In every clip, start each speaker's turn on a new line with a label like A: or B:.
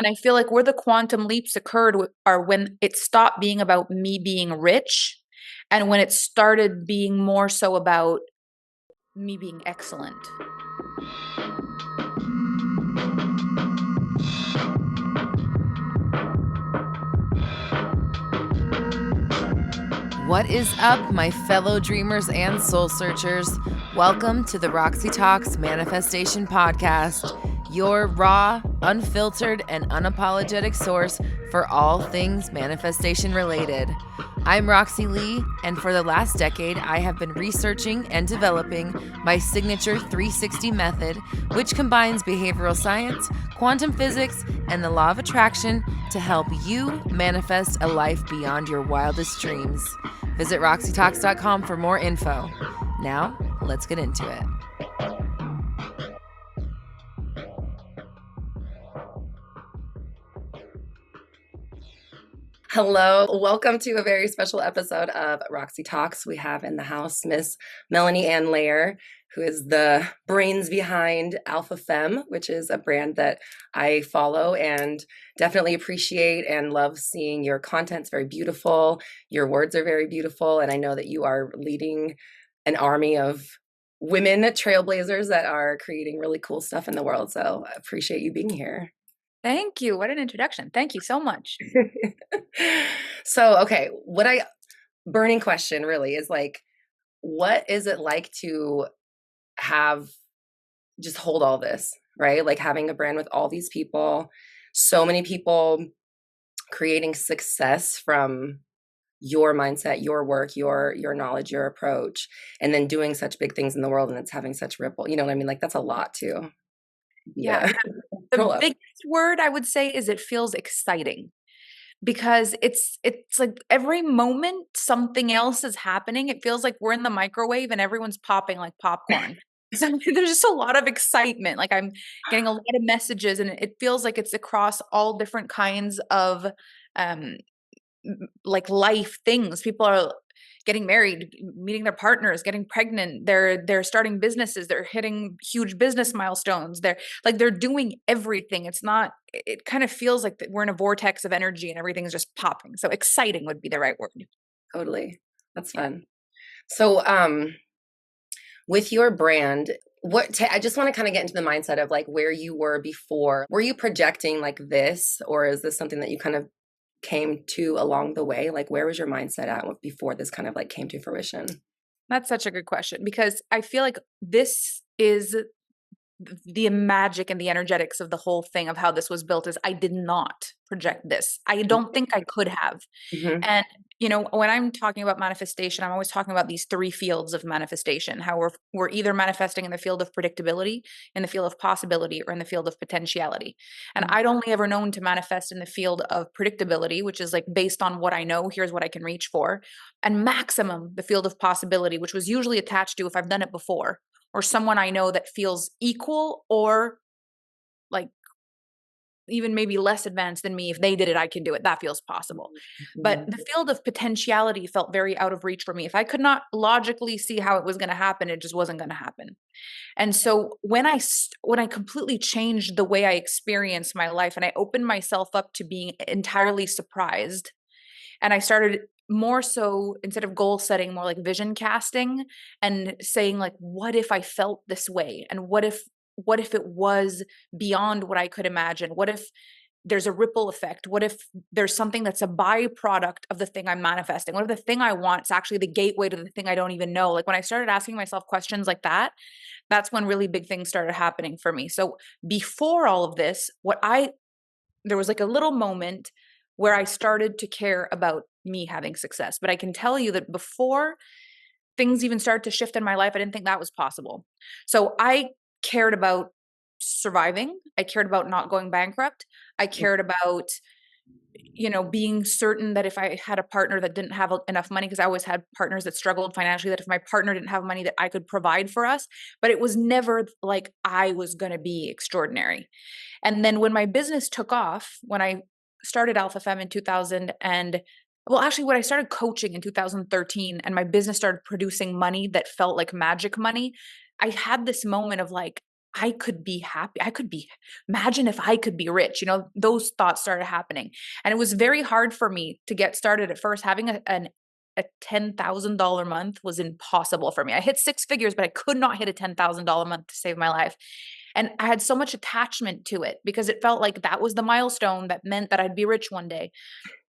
A: And I feel like where the quantum leaps occurred are when it stopped being about me being rich and when it started being more so about me being excellent.
B: What is up, my fellow dreamers and soul searchers? Welcome to the Roxy Talks Manifestation Podcast, your raw, unfiltered, and unapologetic source for all things manifestation related. I'm Roxy Lee, and for the last decade, I have been researching and developing my signature 360 method, which combines behavioral science, quantum physics, and the law of attraction to help you manifest a life beyond your wildest dreams. Visit roxytalks.com for more info. Now, let's get into it. Hello, welcome to a very special episode of Roxy Talks. We have in the house Miss Melanie Ann Layer, who is the brains behind Alpha Femme, which is a brand that I follow and definitely appreciate and love seeing. Your content's very beautiful. Your words are very beautiful. And I know that you are leading an army of women trailblazers that are creating really cool stuff in the world. So I appreciate you being here.
A: Thank you. What an introduction. Thank you so much.
B: So, okay, burning question really is like, what is it like to just hold all this, right? Like having a brand with all these people, so many people creating success from your mindset, your work, your knowledge, your approach, and then doing such big things in the world and it's having such ripple. You know what I mean? Like that's a lot too.
A: Yeah. The biggest word I would say is it feels exciting because it's like every moment something else is happening. It feels like we're in the microwave and everyone's popping like popcorn. So there's just a lot of excitement. Like I'm getting a lot of messages and it feels like it's across all different kinds of like life things. People are getting married, meeting their partners, getting pregnant, they're starting businesses, they're hitting huge business milestones. They're doing everything. It kind of feels like we're in a vortex of energy and everything's just popping. So exciting would be the right word.
B: Totally. That's fun. So with your brand, I just want to kind of get into the mindset of like where you were before. Were you projecting like this, or is this something that you kind of came to along the way? Like where was your mindset at before this kind of like came to fruition?
A: That's such a good question because I feel like this is the magic and the energetics of the whole thing of how this was built is I did not project this. I don't think I could have.
B: Mm-hmm.
A: And when I'm talking about manifestation, I'm always talking about these three fields of manifestation, how we're either manifesting in the field of predictability, in the field of possibility, or in the field of potentiality. And I'd only ever known to manifest in the field of predictability, which is like based on what I know, here's what I can reach for, and maximum the field of possibility, which was usually attached to if I've done it before or someone I know that feels equal or like even maybe less advanced than me. If they did it, I can do it. That feels possible.
B: Mm-hmm.
A: But the field of potentiality felt very out of reach for me. If I could not logically see how it was going to happen, it just wasn't going to happen. And so when I completely changed the way I experienced my life and I opened myself up to being entirely surprised, and I started more so, instead of goal setting, more like vision casting and saying like, what if I felt this way? And what if it was beyond what I could imagine? What if there's a ripple effect? What if there's something that's a byproduct of the thing I'm manifesting? What if the thing I want is actually the gateway to the thing I don't even know? Like when I started asking myself questions like that, that's when really big things started happening for me. So before all of this, there was like a little moment where I started to care about me having success. But I can tell you that before things even started to shift in my life, I didn't think that was possible. So I cared about surviving. I cared about not going bankrupt. I cared about, being certain that if I had a partner that didn't have enough money, because I always had partners that struggled financially, that if my partner didn't have money that I could provide for us, but it was never like I was going to be extraordinary. And then when my business took off, when I started Alpha Femme in 2000 and when I started coaching in 2013 and my business started producing money that felt like magic money, I had this moment of like, I could be happy. Imagine if I could be rich, those thoughts started happening. And it was very hard for me to get started at first. Having a $10,000 month was impossible for me. I hit six figures, but I could not hit a $10,000 month to save my life. And I had so much attachment to it because it felt like that was the milestone that meant that I'd be rich one day.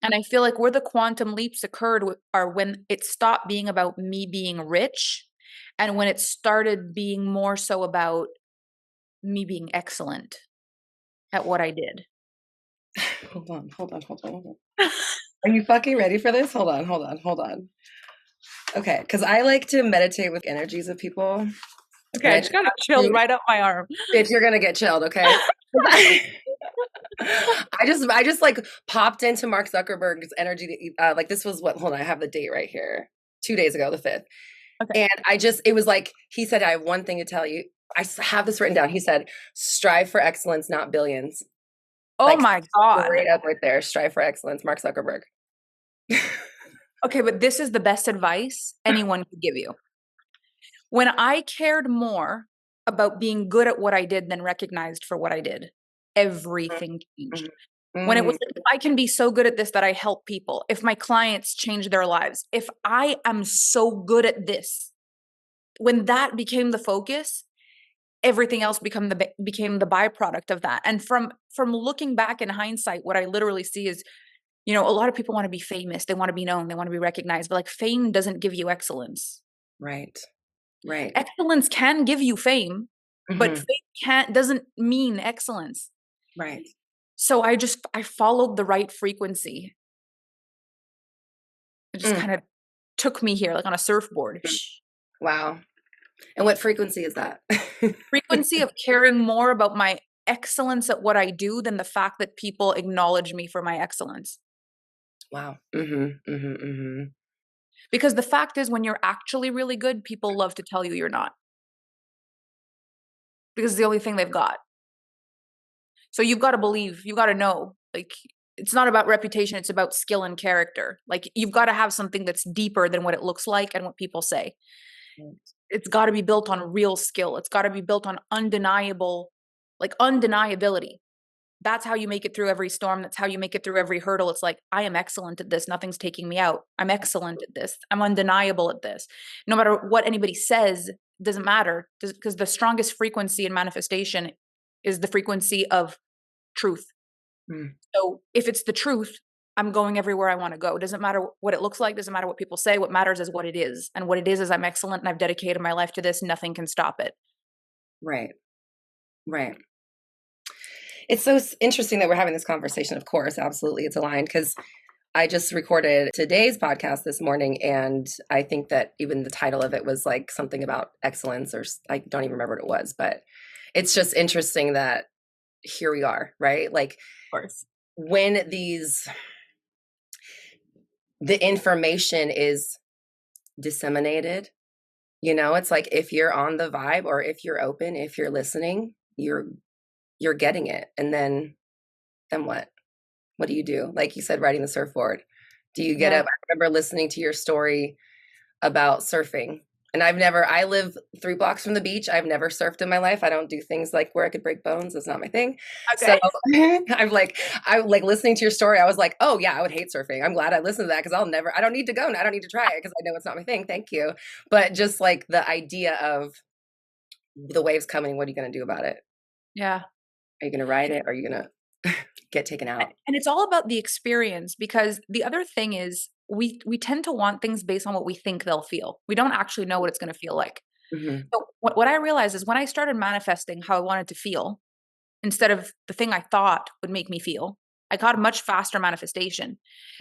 A: And I feel like where the quantum leaps occurred are when it stopped being about me being rich and when it started being more so about me being excellent at what I did.
B: Hold on. Are you fucking ready for this? Hold on. Okay, because I like to meditate with energies of people.
A: Okay, I just got chilled right up my arm.
B: Bitch, you're gonna get chilled, okay? I just like popped into Mark Zuckerberg's energy. Like this was what? Hold on, I have the date right here. 2 days ago, the 5th. Okay. And it was like he said, "I have one thing to tell you." I have this written down. He said, "Strive for excellence, not billions."
A: Oh like, my God!
B: Straight up, right there. Strive for excellence, Mark Zuckerberg.
A: Okay, but this is the best advice anyone could give you. When I cared more about being good at what I did than recognized for what I did, everything changed. When it was like, I can be so good at this that I help people. If my clients change their lives, if I am so good at this, when that became the focus, everything else became the byproduct of that. And from looking back in hindsight, what I literally see is, a lot of people want to be famous. They want to be known. They want to be recognized. But like fame doesn't give you excellence.
B: Right.
A: Excellence can give you fame, but fame doesn't mean excellence.
B: Right.
A: So I followed the right frequency. It just kind of took me here, like on a surfboard.
B: Wow. And what frequency is that?
A: Frequency of caring more about my excellence at what I do than the fact that people acknowledge me for my excellence.
B: Wow.
A: Because the fact is, when you're actually really good, people love to tell you you're not. Because it's the only thing they've got. So you've got to believe, you've got to know, like, it's not about reputation, it's about skill and character. Like, you've got to have something that's deeper than what it looks like and what people say. It's got to be built on real skill. It's got to be built on undeniability. That's how you make it through every storm. That's how you make it through every hurdle. It's like, I am excellent at this. Nothing's taking me out. I'm excellent at this. I'm undeniable at this. No matter what anybody says, it doesn't matter, because the strongest frequency in manifestation is the frequency of truth. So if it's the truth, I'm going everywhere I want to go. It doesn't matter what it looks like. Doesn't matter what people say. What matters is what it is. And what it is I'm excellent and I've dedicated my life to this. Nothing can stop it.
B: Right. It's so interesting that we're having this conversation. Of course, absolutely. It's aligned because I just recorded today's podcast this morning. And I think that even the title of it was like something about excellence, or I don't even remember what it was, but it's just interesting that here we are, right? Like,
A: of course,
B: when the information is disseminated, it's like, if you're on the vibe, or if you're open, if you're listening, you're getting it. And then what do you do? Like you said, riding the surfboard. Do you get up? I remember listening to your story about surfing, and I live 3 blocks from the beach. I've never surfed in my life. I don't do things like where I could break bones. That's not my thing. Okay. So I like listening to your story. I was like, oh yeah, I would hate surfing. I'm glad I listened to that, because I don't need to go, and I don't need to try it because I know it's not my thing. Thank you. But just like the idea of the waves coming, what are you going to do about it?
A: Yeah.
B: Are you going to ride it? Or are you going to get taken out?
A: And it's all about the experience, because the other thing is we tend to want things based on what we think they'll feel. We don't actually know what it's going to feel like. So what I realized is when I started manifesting how I wanted to feel instead of the thing I thought would make me feel, I got a much faster manifestation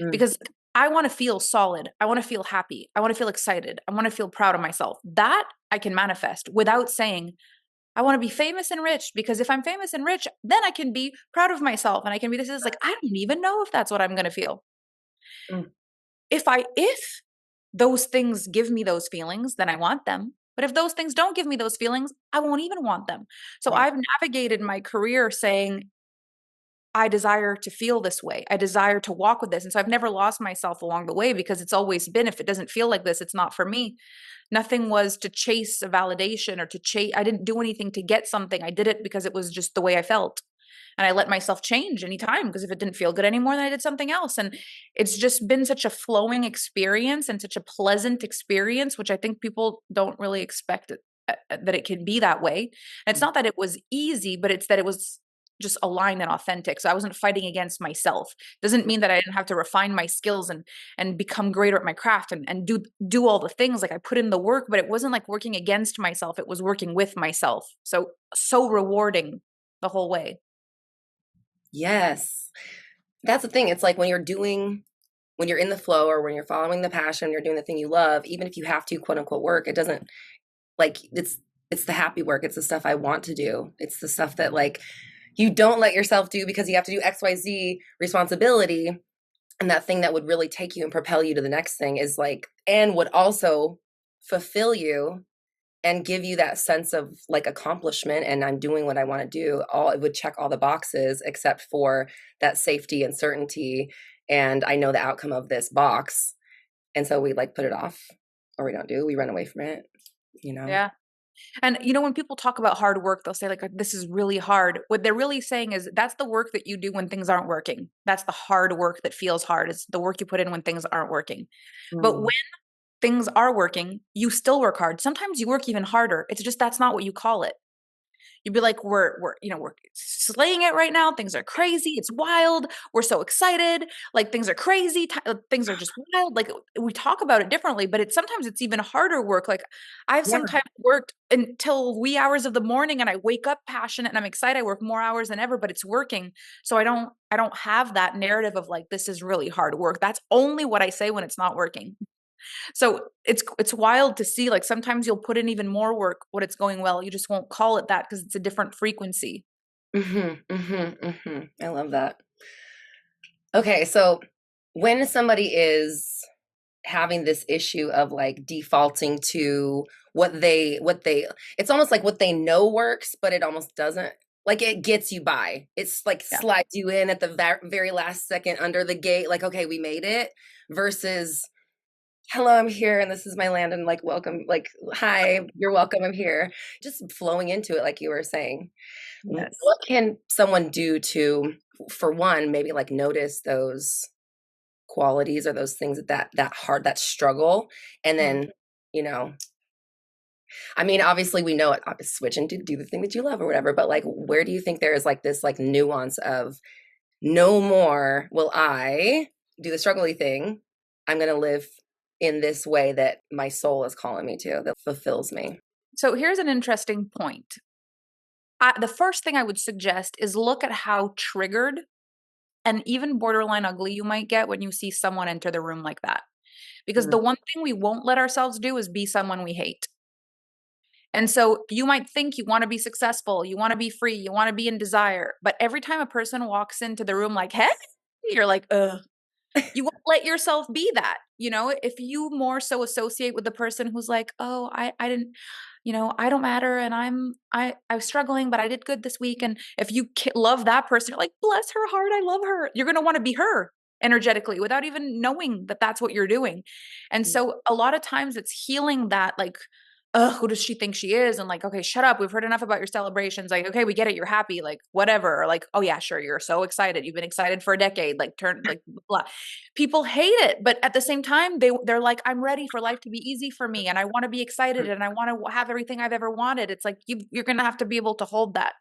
A: because I want to feel solid. I want to feel happy. I want to feel excited. I want to feel proud of myself. That I can manifest without saying, I want to be famous and rich, because if I'm famous and rich, then I can be proud of myself and I can be this. Is like, I don't even know if that's what I'm going to feel. If those things give me those feelings, then I want them. But if those things don't give me those feelings, I won't even want them. So I've navigated my career saying, I desire to feel this way. I desire to walk with this. And so I've never lost myself along the way, because it's always been, if it doesn't feel like this, it's not for me. Nothing was to chase a validation or to chase. I didn't do anything to get something. I did it because it was just the way I felt. And I let myself change anytime, because if it didn't feel good anymore, then I did something else. And it's just been such a flowing experience and such a pleasant experience, which I think people don't really expect that it can be that way. And it's not that it was easy, but it's that it was just aligned and authentic. So I wasn't fighting against myself. Doesn't mean that I didn't have to refine my skills and become greater at my craft and do all the things. Like, I put in the work, but it wasn't like working against myself. It was working with myself. So rewarding the whole way.
B: Yes. That's the thing. It's like when you're in the flow, or when you're following the passion, you're doing the thing you love, even if you have to quote unquote work, it doesn't, like, it's the happy work. It's the stuff I want to do. It's the stuff that, like, you don't let yourself do because you have to do XYZ responsibility. And that thing that would really take you and propel you to the next thing is like, and would also fulfill you and give you that sense of like accomplishment, and I'm doing what I want to do. It would check all the boxes except for that safety and certainty. And I know the outcome of this box. And so we like put it off, or we run away from it,
A: Yeah. And when people talk about hard work, they'll say like, this is really hard. What they're really saying is that's the work that you do when things aren't working. That's the hard work that feels hard. It's the work you put in when things aren't working. But when
B: Mm.
A: things are working, you still work hard. Sometimes you work even harder. It's just, that's not what you call it. You'd be like, we're slaying it right now. Things are crazy. It's wild. We're so excited. Like, things are crazy. Things are just wild. Like, we talk about it differently, but sometimes it's even harder work. Like, I've
B: Yeah.
A: sometimes worked until wee hours of the morning, and I wake up passionate and I'm excited. I work more hours than ever, but it's working. So I don't have that narrative of like, this is really hard work. That's only what I say when it's not working. So it's wild to see, like, sometimes you'll put in even more work when it's going well. You just won't call it that because it's a different frequency.
B: I love that. Okay, so when somebody is having this issue of like defaulting to it's almost like what they know works, but it almost doesn't. Like, it gets you by. It's like
A: Yeah.
B: slides you in at the very last second under the gate. Like, okay, we made it. Versus, hello, I'm here, and this is my land, and like, welcome, like, hi, you're welcome, I'm here. Just flowing into it, like you were saying.
A: Yes.
B: What can someone do to, for one, maybe like notice those qualities or those things that struggle, and
A: Mm.
B: then, you know, I mean, obviously we know it, switch and do the thing that you love or whatever, but like, where do you think there is like this like nuance of, no more will I do the struggly thing. I'm going to live in this way that my soul is calling me to, that fulfills me.
A: So here's an interesting point. The first thing I would suggest is look at how triggered and even borderline ugly you might get when you see someone enter the room like that. Because
B: Mm.
A: the one thing we won't let ourselves do is be someone we hate. And so you might think you want to be successful, you want to be free, you want to be in desire. But every time a person walks into the room like, hey, you're like, ugh. You won't let yourself be that. If you more so associate with the person who's like, oh, I didn't, I don't matter, and I was struggling, but I did good this week. And if you love that person, you're like, bless her heart, I love her. You're going to want to be her energetically without even knowing that that's what you're doing. And so a lot of times it's healing that, like, who does she think she is? And like, okay, shut up. We've heard enough about your celebrations. Like, okay, we get it. You're happy. Like, whatever. Or like, oh yeah, sure. You're so excited. You've been excited for a decade. Like, blah. People hate it. But at the same time, they're like, I'm ready for life to be easy for me. And I want to be excited. And I want to have everything I've ever wanted. It's like, you're going to have to be able to hold that,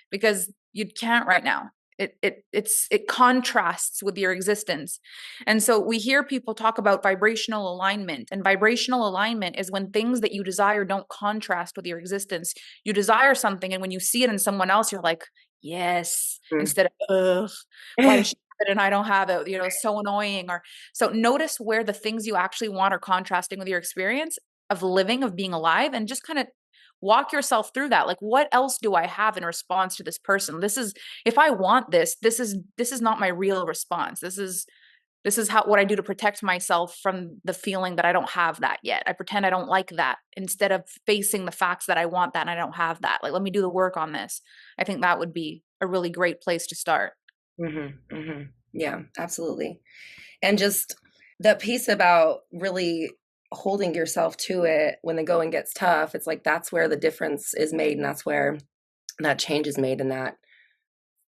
A: because you can't right now. It contrasts with your existence. And so we hear people talk about vibrational alignment, and vibrational alignment is when things that you desire don't contrast with your existence. You desire something, and when you see it in someone else, you're like, yes,
B: Mm.
A: instead of, ugh, why does she have it and I don't have it? So annoying. Or so notice where the things you actually want are contrasting with your experience of living, of being alive, and just kind of walk yourself through that. Like, what else do I have in response to this person? If I want this is not my real response. This is what I do to protect myself from the feeling that I don't have that yet. I pretend I don't like that instead of facing the facts that I want that and I don't have that. Like, let me do the work on this. I think that would be a really great place to start.
C: Yeah, absolutely. And just the piece about really holding yourself to it when the going gets tough, it's like that's where the difference is made, and that's where that change is made, and that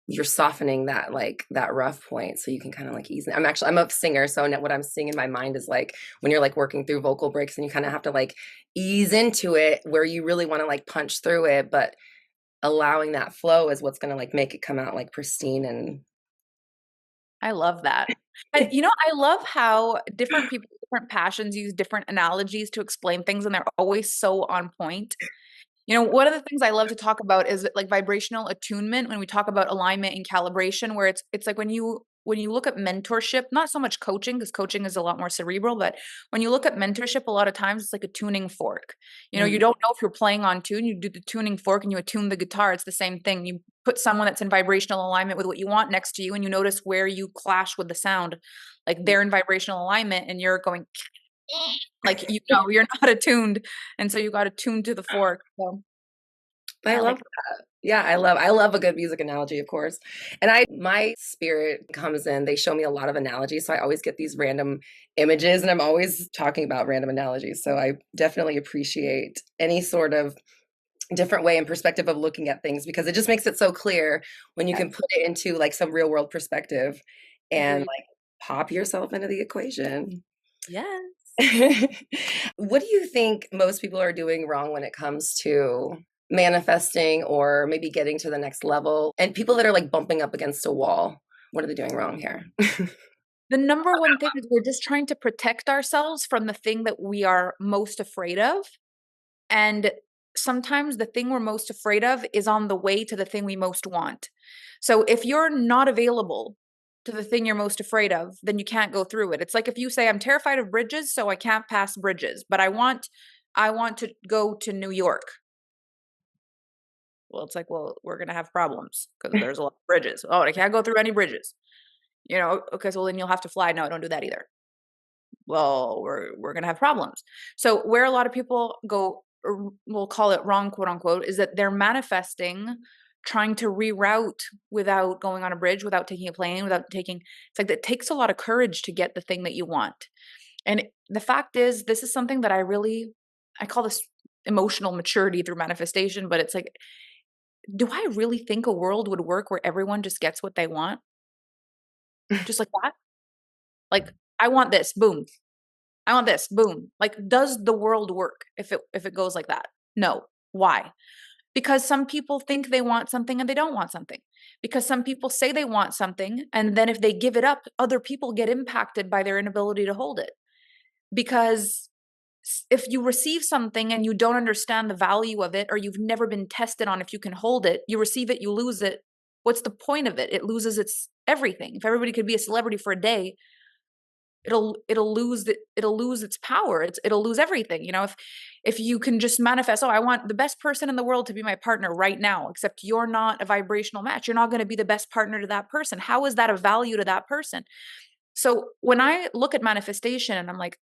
C: you're softening that like that rough point so you can kind of like ease it. I'm a singer, so what I'm seeing in my mind is like when you're like working through vocal breaks and you kind of have to like ease into it where you really want to like punch through it, but allowing that flow is what's going to like make it come out like pristine and
A: I love that. I love how different people, with different passions use different analogies to explain things, and they're always so on point. One of the things I love to talk about is like vibrational attunement when we talk about alignment and calibration, where it's like when you look at mentorship, not so much coaching, because coaching is a lot more cerebral, but when you look at mentorship, a lot of times it's like a tuning fork. You
C: Mhm.
A: don't know if you're playing on tune, you do the tuning fork and you attune the guitar. It's the same thing. You put someone that's in vibrational alignment with what you want next to you, and you notice where you clash with the sound. Like they're in vibrational alignment and you're going like you're not attuned, and so you got to tune to the fork. So
C: I
A: I
C: love
A: like
C: that. Yeah, I love a good music analogy, of course. And my spirit comes in, they show me a lot of analogies, so I always get these random images and I'm always talking about random analogies. So I definitely appreciate any sort of different way and perspective of looking at things because it just makes it so clear when you
A: that.
C: can put it into like some real world perspective and
A: Agreed.
C: like pop yourself into the equation.
A: Yes.
C: What do you think most people are doing wrong when it comes to manifesting or maybe getting to the next level? And people that are like bumping up against a wall, what are they doing wrong here?
A: The number one thing is we're just trying to protect ourselves from the thing that we are most afraid of. And sometimes the thing we're most afraid of is on the way to the thing we most want. So if you're not available to the thing you're most afraid of, then you can't go through it. It's like if you say, I'm terrified of bridges, so I can't pass bridges, but I want to go to New York. Well, it's like, well, we're gonna have problems because there's a lot of bridges. Oh, I can't go through any bridges. Okay, so then you'll have to fly. No, I don't do that either. Well, we're gonna have problems. So where a lot of people go, or we'll call it wrong, quote unquote, is that they're manifesting, trying to reroute without going on a bridge, without taking a plane, without taking. It's like it takes a lot of courage to get the thing that you want. And the fact is, this is something that I call this emotional maturity through manifestation, but it's like, do I really think a world would work where everyone just gets what they want? Just like that? Like, I want this, boom. I want this, boom. Like, does the world work if it goes like that? No. Why? Because some people think they want something and they don't want something. Because some people say they want something, and then if they give it up, other people get impacted by their inability to hold it. Because if you receive something and you don't understand the value of it, or you've never been tested on if you can hold it, you receive it, you lose it. What's the point of it? It loses its everything. If everybody could be a celebrity for a day, it'll lose its power. It'll lose everything. If you can just manifest, oh, I want the best person in the world to be my partner right now, except you're not a vibrational match. You're not going to be the best partner to that person. How is that a value to that person? So when I look at manifestation and I'm like,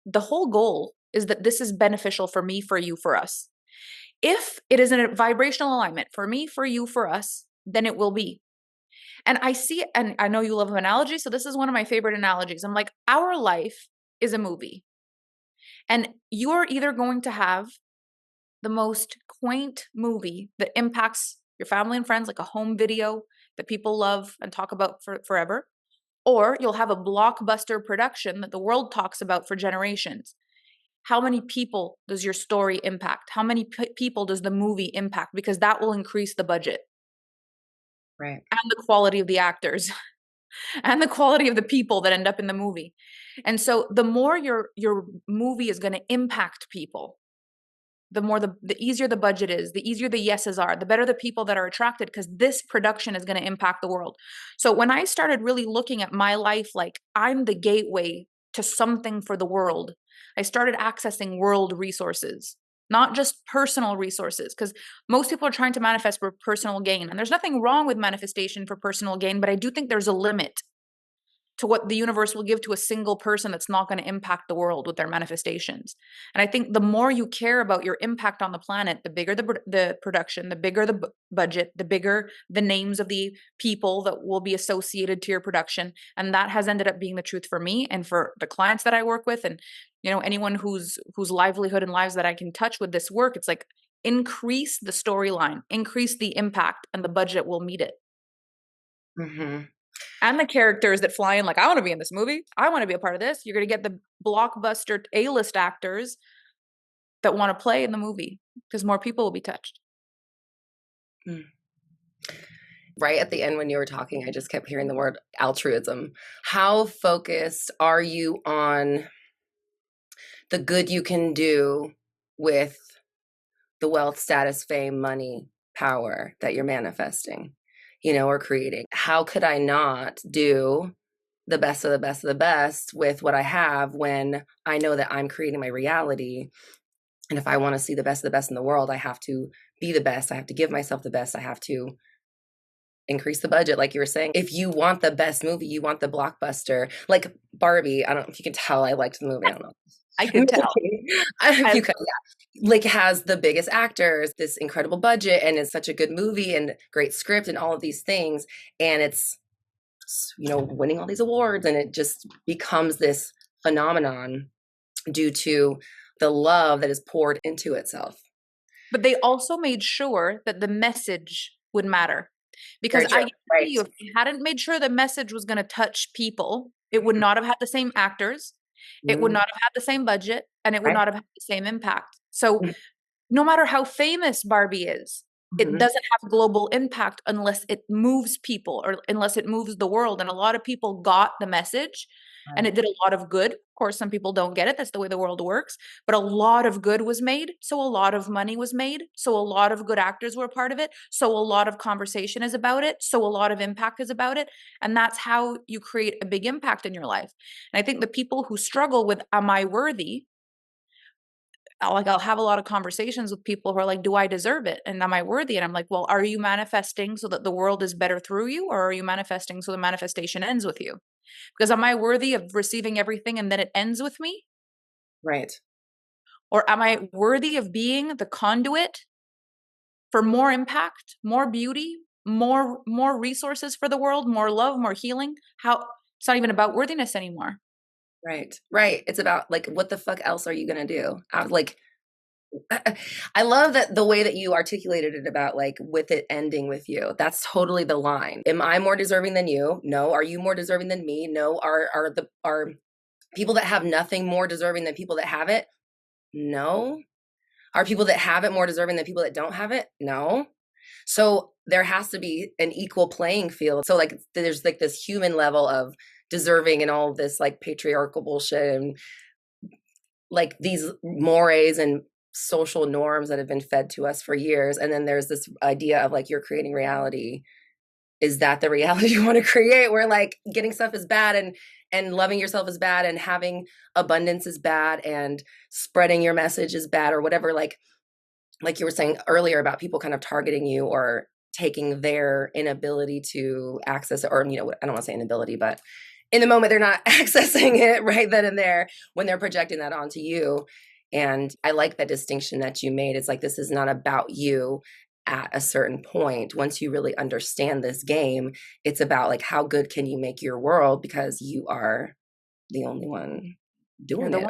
A: the whole goal is that this is beneficial for me, for you, for us. If it is in a vibrational alignment for me, for you, for us, then it will be. And I see, and I know you love analogies, so this is one of my favorite analogies. I'm like, our life is a movie, and you're either going to have the most quaint movie that impacts your family and friends, like a home video that people love and talk about for forever, or you'll have a blockbuster production that the world talks about for generations. How many people does your story impact? How many people does the movie impact? Because that will increase the budget
C: Right.
A: and the quality of the actors and the quality of the people that end up in the movie. And so the more your movie is going to impact people, the more the easier the budget is, the easier the yeses are, the better the people that are attracted, because this production is going to impact the world. So when I started really looking at my life like I'm the gateway to something for the world, I started accessing world resources, not just personal resources, because most people are trying to manifest for personal gain. And there's nothing wrong with manifestation for personal gain, but I do think there's a limit. to what the universe will give to a single person that's not going to impact the world with their manifestations. And I think the more you care about your impact on the planet, the bigger the production, the bigger the budget, the bigger the names of the people that will be associated to your production. And that has ended up being the truth for me and for the clients that I work with, and anyone whose livelihood and lives that I can touch with this work. It's like, increase the storyline, increase the impact, and the budget will meet it.
C: Mm-hmm.
A: And the characters that fly in, like, I want to be in this movie. I want to be a part of this. You're going to get the blockbuster A-list actors that want to play in the movie because more people will be touched.
C: Mm. Right at the end when you were talking, I just kept hearing the word altruism. How focused are you on the good you can do with the wealth, status, fame, money, power that you're manifesting, or creating? How could I not do the best of the best of the best with what I have when I know that I'm creating my reality? And if I want to see the best of the best in the world, I have to be the best. I have to give myself the best. I have to increase the budget, like you were saying. If you want the best movie, you want the blockbuster. Like Barbie, I don't know if you can tell I liked the movie. I don't know.
A: I could tell.
C: I don't know if you could, yeah. Like, has the biggest actors, this incredible budget, and it's such a good movie and great script and all of these things. And it's, winning all these awards, and it just becomes this phenomenon due to the love that is poured into itself.
A: But they also made sure that the message would matter. Because I guarantee you, if they hadn't made sure the message was going to touch people, it would not have had the same actors, it would not have had the same budget, and it would not have had the same impact. So no matter how famous Barbie is, it doesn't have global impact unless it moves people or unless it moves the world. And a lot of people got the message and it did a lot of good. Of course, some people don't get it. That's the way the world works. But a lot of good was made. So a lot of money was made. So a lot of good actors were a part of it. So a lot of conversation is about it. So a lot of impact is about it. And that's how you create a big impact in your life. And I think the people who struggle with, am I worthy? I'll have a lot of conversations with people who are like, do I deserve it? And am I worthy? And I'm like, well, are you manifesting so that the world is better through you? Or are you manifesting so the manifestation ends with you? Because am I worthy of receiving everything and then it ends with me?
C: Right.
A: Or am I worthy of being the conduit for more impact, more beauty, more resources for the world, more love, more healing? It's not even about worthiness anymore.
C: Right. It's about, like, what the fuck else are you going to do? I love that the way that you articulated it about, like, with it ending with you. That's totally the line. Am I more deserving than you? No. Are you more deserving than me? No. Are people that have nothing more deserving than people that have it? No. Are people that have it more deserving than people that don't have it? No. So there has to be an equal playing field. So, like, there's like this human level of deserving and all of this, like, patriarchal bullshit and, like, these mores and social norms that have been fed to us for years. And then there's this idea of, like, you're creating reality. Is that the reality you want to create, where, like, getting stuff is bad and loving yourself is bad and having abundance is bad and spreading your message is bad, or whatever? Like you were saying earlier about people kind of targeting you or taking their inability to access it, or, I don't want to say inability, but in the moment they're not accessing it right then and there when they're projecting that onto you. And I like that distinction that you made. It's like, this is not about you at a certain point. Once you really understand this game, it's about, like, how good can you make your world, because you are the only one doing it.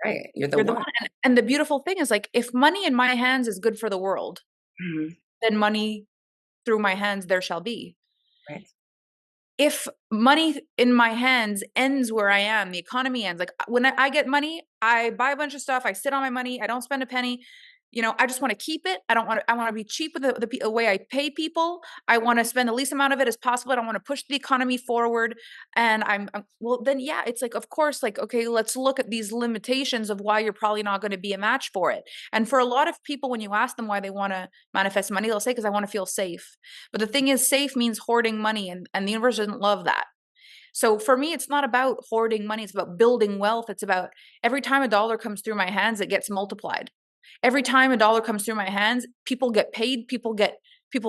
C: Right. You're the one.
A: And the beautiful thing is, like, if money in my hands is good for the world, then money through my hands there shall be.
C: Right.
A: If money in my hands ends where I am, the economy ends. Like, when I get money, I buy a bunch of stuff. I sit on my money. I don't spend a penny. I just want to keep it. I want to be cheap with the way I pay people. I want to spend the least amount of it as possible. I don't want to push the economy forward. And then it's like, of course, like, okay, let's look at these limitations of why you're probably not going to be a match for it. And for a lot of people, when you ask them why they want to manifest money, they'll say, because I want to feel safe. But the thing is, safe means hoarding money, and the universe doesn't love that. So for me, it's not about hoarding money. It's about building wealth. It's about every time a dollar comes through my hands, it gets multiplied. Every time a dollar comes through my hands, people get paid, people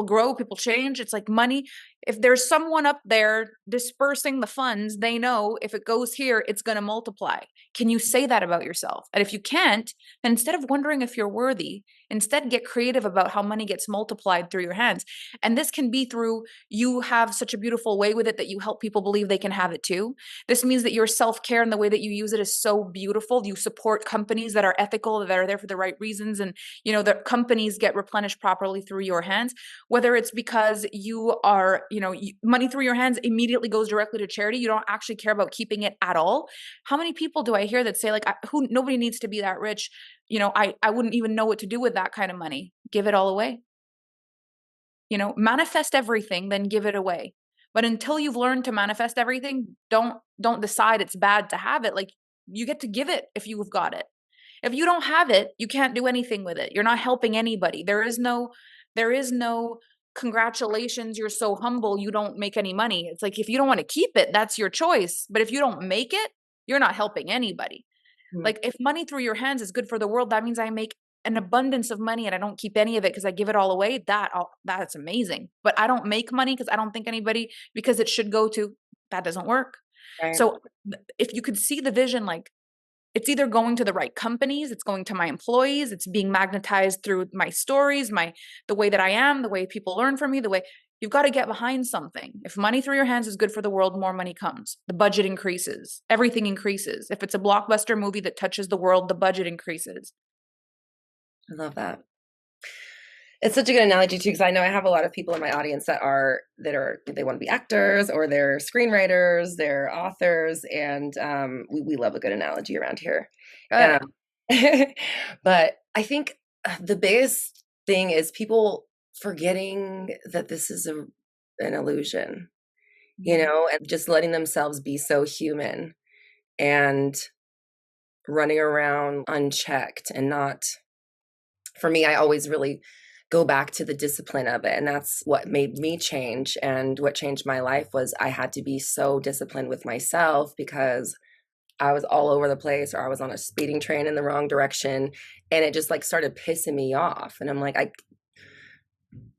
A: grow, people change. It's like money. If there's someone up there dispersing the funds, they know if it goes here, it's going to multiply. Can you say that about yourself? And if you can't, then instead of wondering if you're worthy, instead get creative about how money gets multiplied through your hands. And this can be through you have such a beautiful way with it that you help people believe they can have it too. This means that your self-care and the way that you use it is so beautiful. You support companies that are ethical, that are there for the right reasons. And, the companies get replenished properly through your hands, whether it's because you are, money through your hands immediately goes directly to charity. You don't actually care about keeping it at all. How many people do I hear that say like, nobody needs to be that rich. I wouldn't even know what to do with that kind of money. Give it all away. Manifest everything, then give it away. But until you've learned to manifest everything, don't decide it's bad to have it. Like, you get to give it if you've got it. If you don't have it, you can't do anything with it. You're not helping anybody. There is no congratulations, you're so humble, you don't make any money. It's like, if you don't want to keep it, that's your choice. But if you don't make it, you're not helping anybody. Like, if money through your hands is good for the world, that means I make an abundance of money and I don't keep any of it because I give it all away. That's amazing. But I don't make money because I don't think anybody, because it should go to, that doesn't work.
C: Right.
A: So if you could see the vision, like, it's either going to the right companies, it's going to my employees, it's being magnetized through my stories, the way that I am, the way people learn from me, you've got to get behind something. If money through your hands is good for the world, more money comes. The budget increases. Everything increases. If it's a blockbuster movie that touches the world, the budget increases.
C: I love that. It's such a good analogy too, because I know I have a lot of people in my audience that they want to be actors, or they're screenwriters, they're authors, and we love a good analogy around here. But I think the biggest thing is people forgetting that this is an illusion, and just letting themselves be so human and running around unchecked and not. For me, I always really go back to the discipline of it. And that's what made me change. And what changed my life was I had to be so disciplined with myself, because I was all over the place, or I was on a speeding train in the wrong direction. And it just like started pissing me off. And I'm like,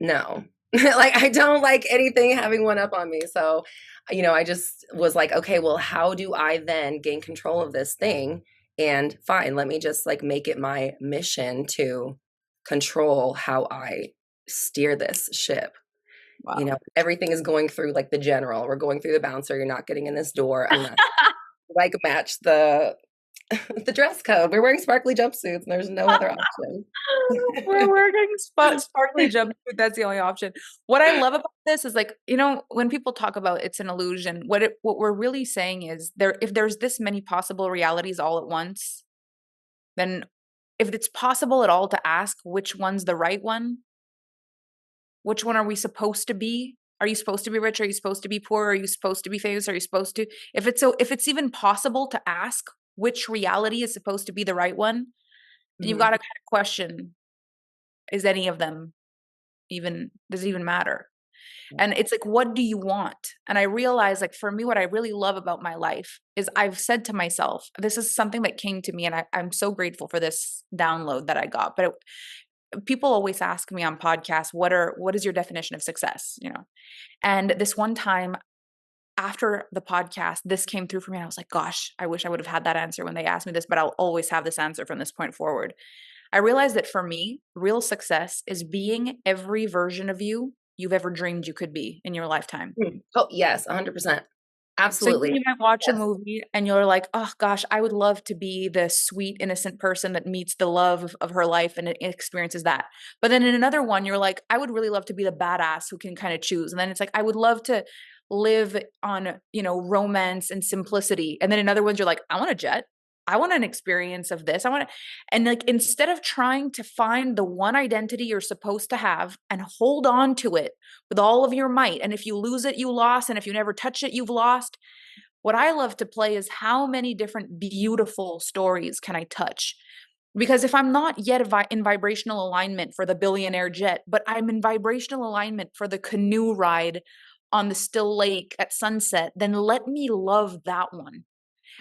C: no, like, I don't like anything having one up on me. So, I just was like, okay, well, how do I then gain control of this thing? And fine, let me just like make it my mission to control how I steer this ship.
A: Wow.
C: Everything is going through like the general. We're going through the bouncer. You're not getting in this door. I'm not like match the dress code. We're wearing sparkly jumpsuits and there's no other option.
A: We're wearing sparkly jumpsuit. That's the only option. What I love about this is, like, when people talk about it's an illusion, what we're really saying is if there's this many possible realities all at once, then if it's possible at all to ask which one's the right one, which one are we supposed to be? Are you supposed to be rich? Are you supposed to be poor? Are you supposed to be famous? Are you supposed to, if it's even possible to ask which reality is supposed to be the right one, then you've got to kind of question, is any of them does it even matter? And it's like, what do you want? And I realize, like, for me, what I really love about my life is I've said to myself, this is something that came to me, and I'm so grateful for this download that I got. But people always ask me on podcasts, what is your definition of success? And this one time after the podcast, this came through for me. And I was like, gosh, I wish I would have had that answer when they asked me this, but I'll always have this answer from this point forward. I realized that for me, real success is being every version of you've ever dreamed you could be in your lifetime.
C: Oh, yes, 100%. Absolutely.
A: So you might watch a movie and you're like, oh gosh, I would love to be the sweet, innocent person that meets the love of her life and experiences that. But then in another one, you're like, I would really love to be the badass who can kind of choose. And then it's like, I would love to live on, romance and simplicity. And then in other ones, you're like, I want a jet. I want an experience of this. And like, instead of trying to find the one identity you're supposed to have and hold on to it with all of your might, and if you lose it, you lost. And if you never touch it, you've lost. What I love to play is, how many different beautiful stories can I touch? Because if I'm not yet in vibrational alignment for the billionaire jet, but I'm in vibrational alignment for the canoe ride on the still lake at sunset, then let me love that one.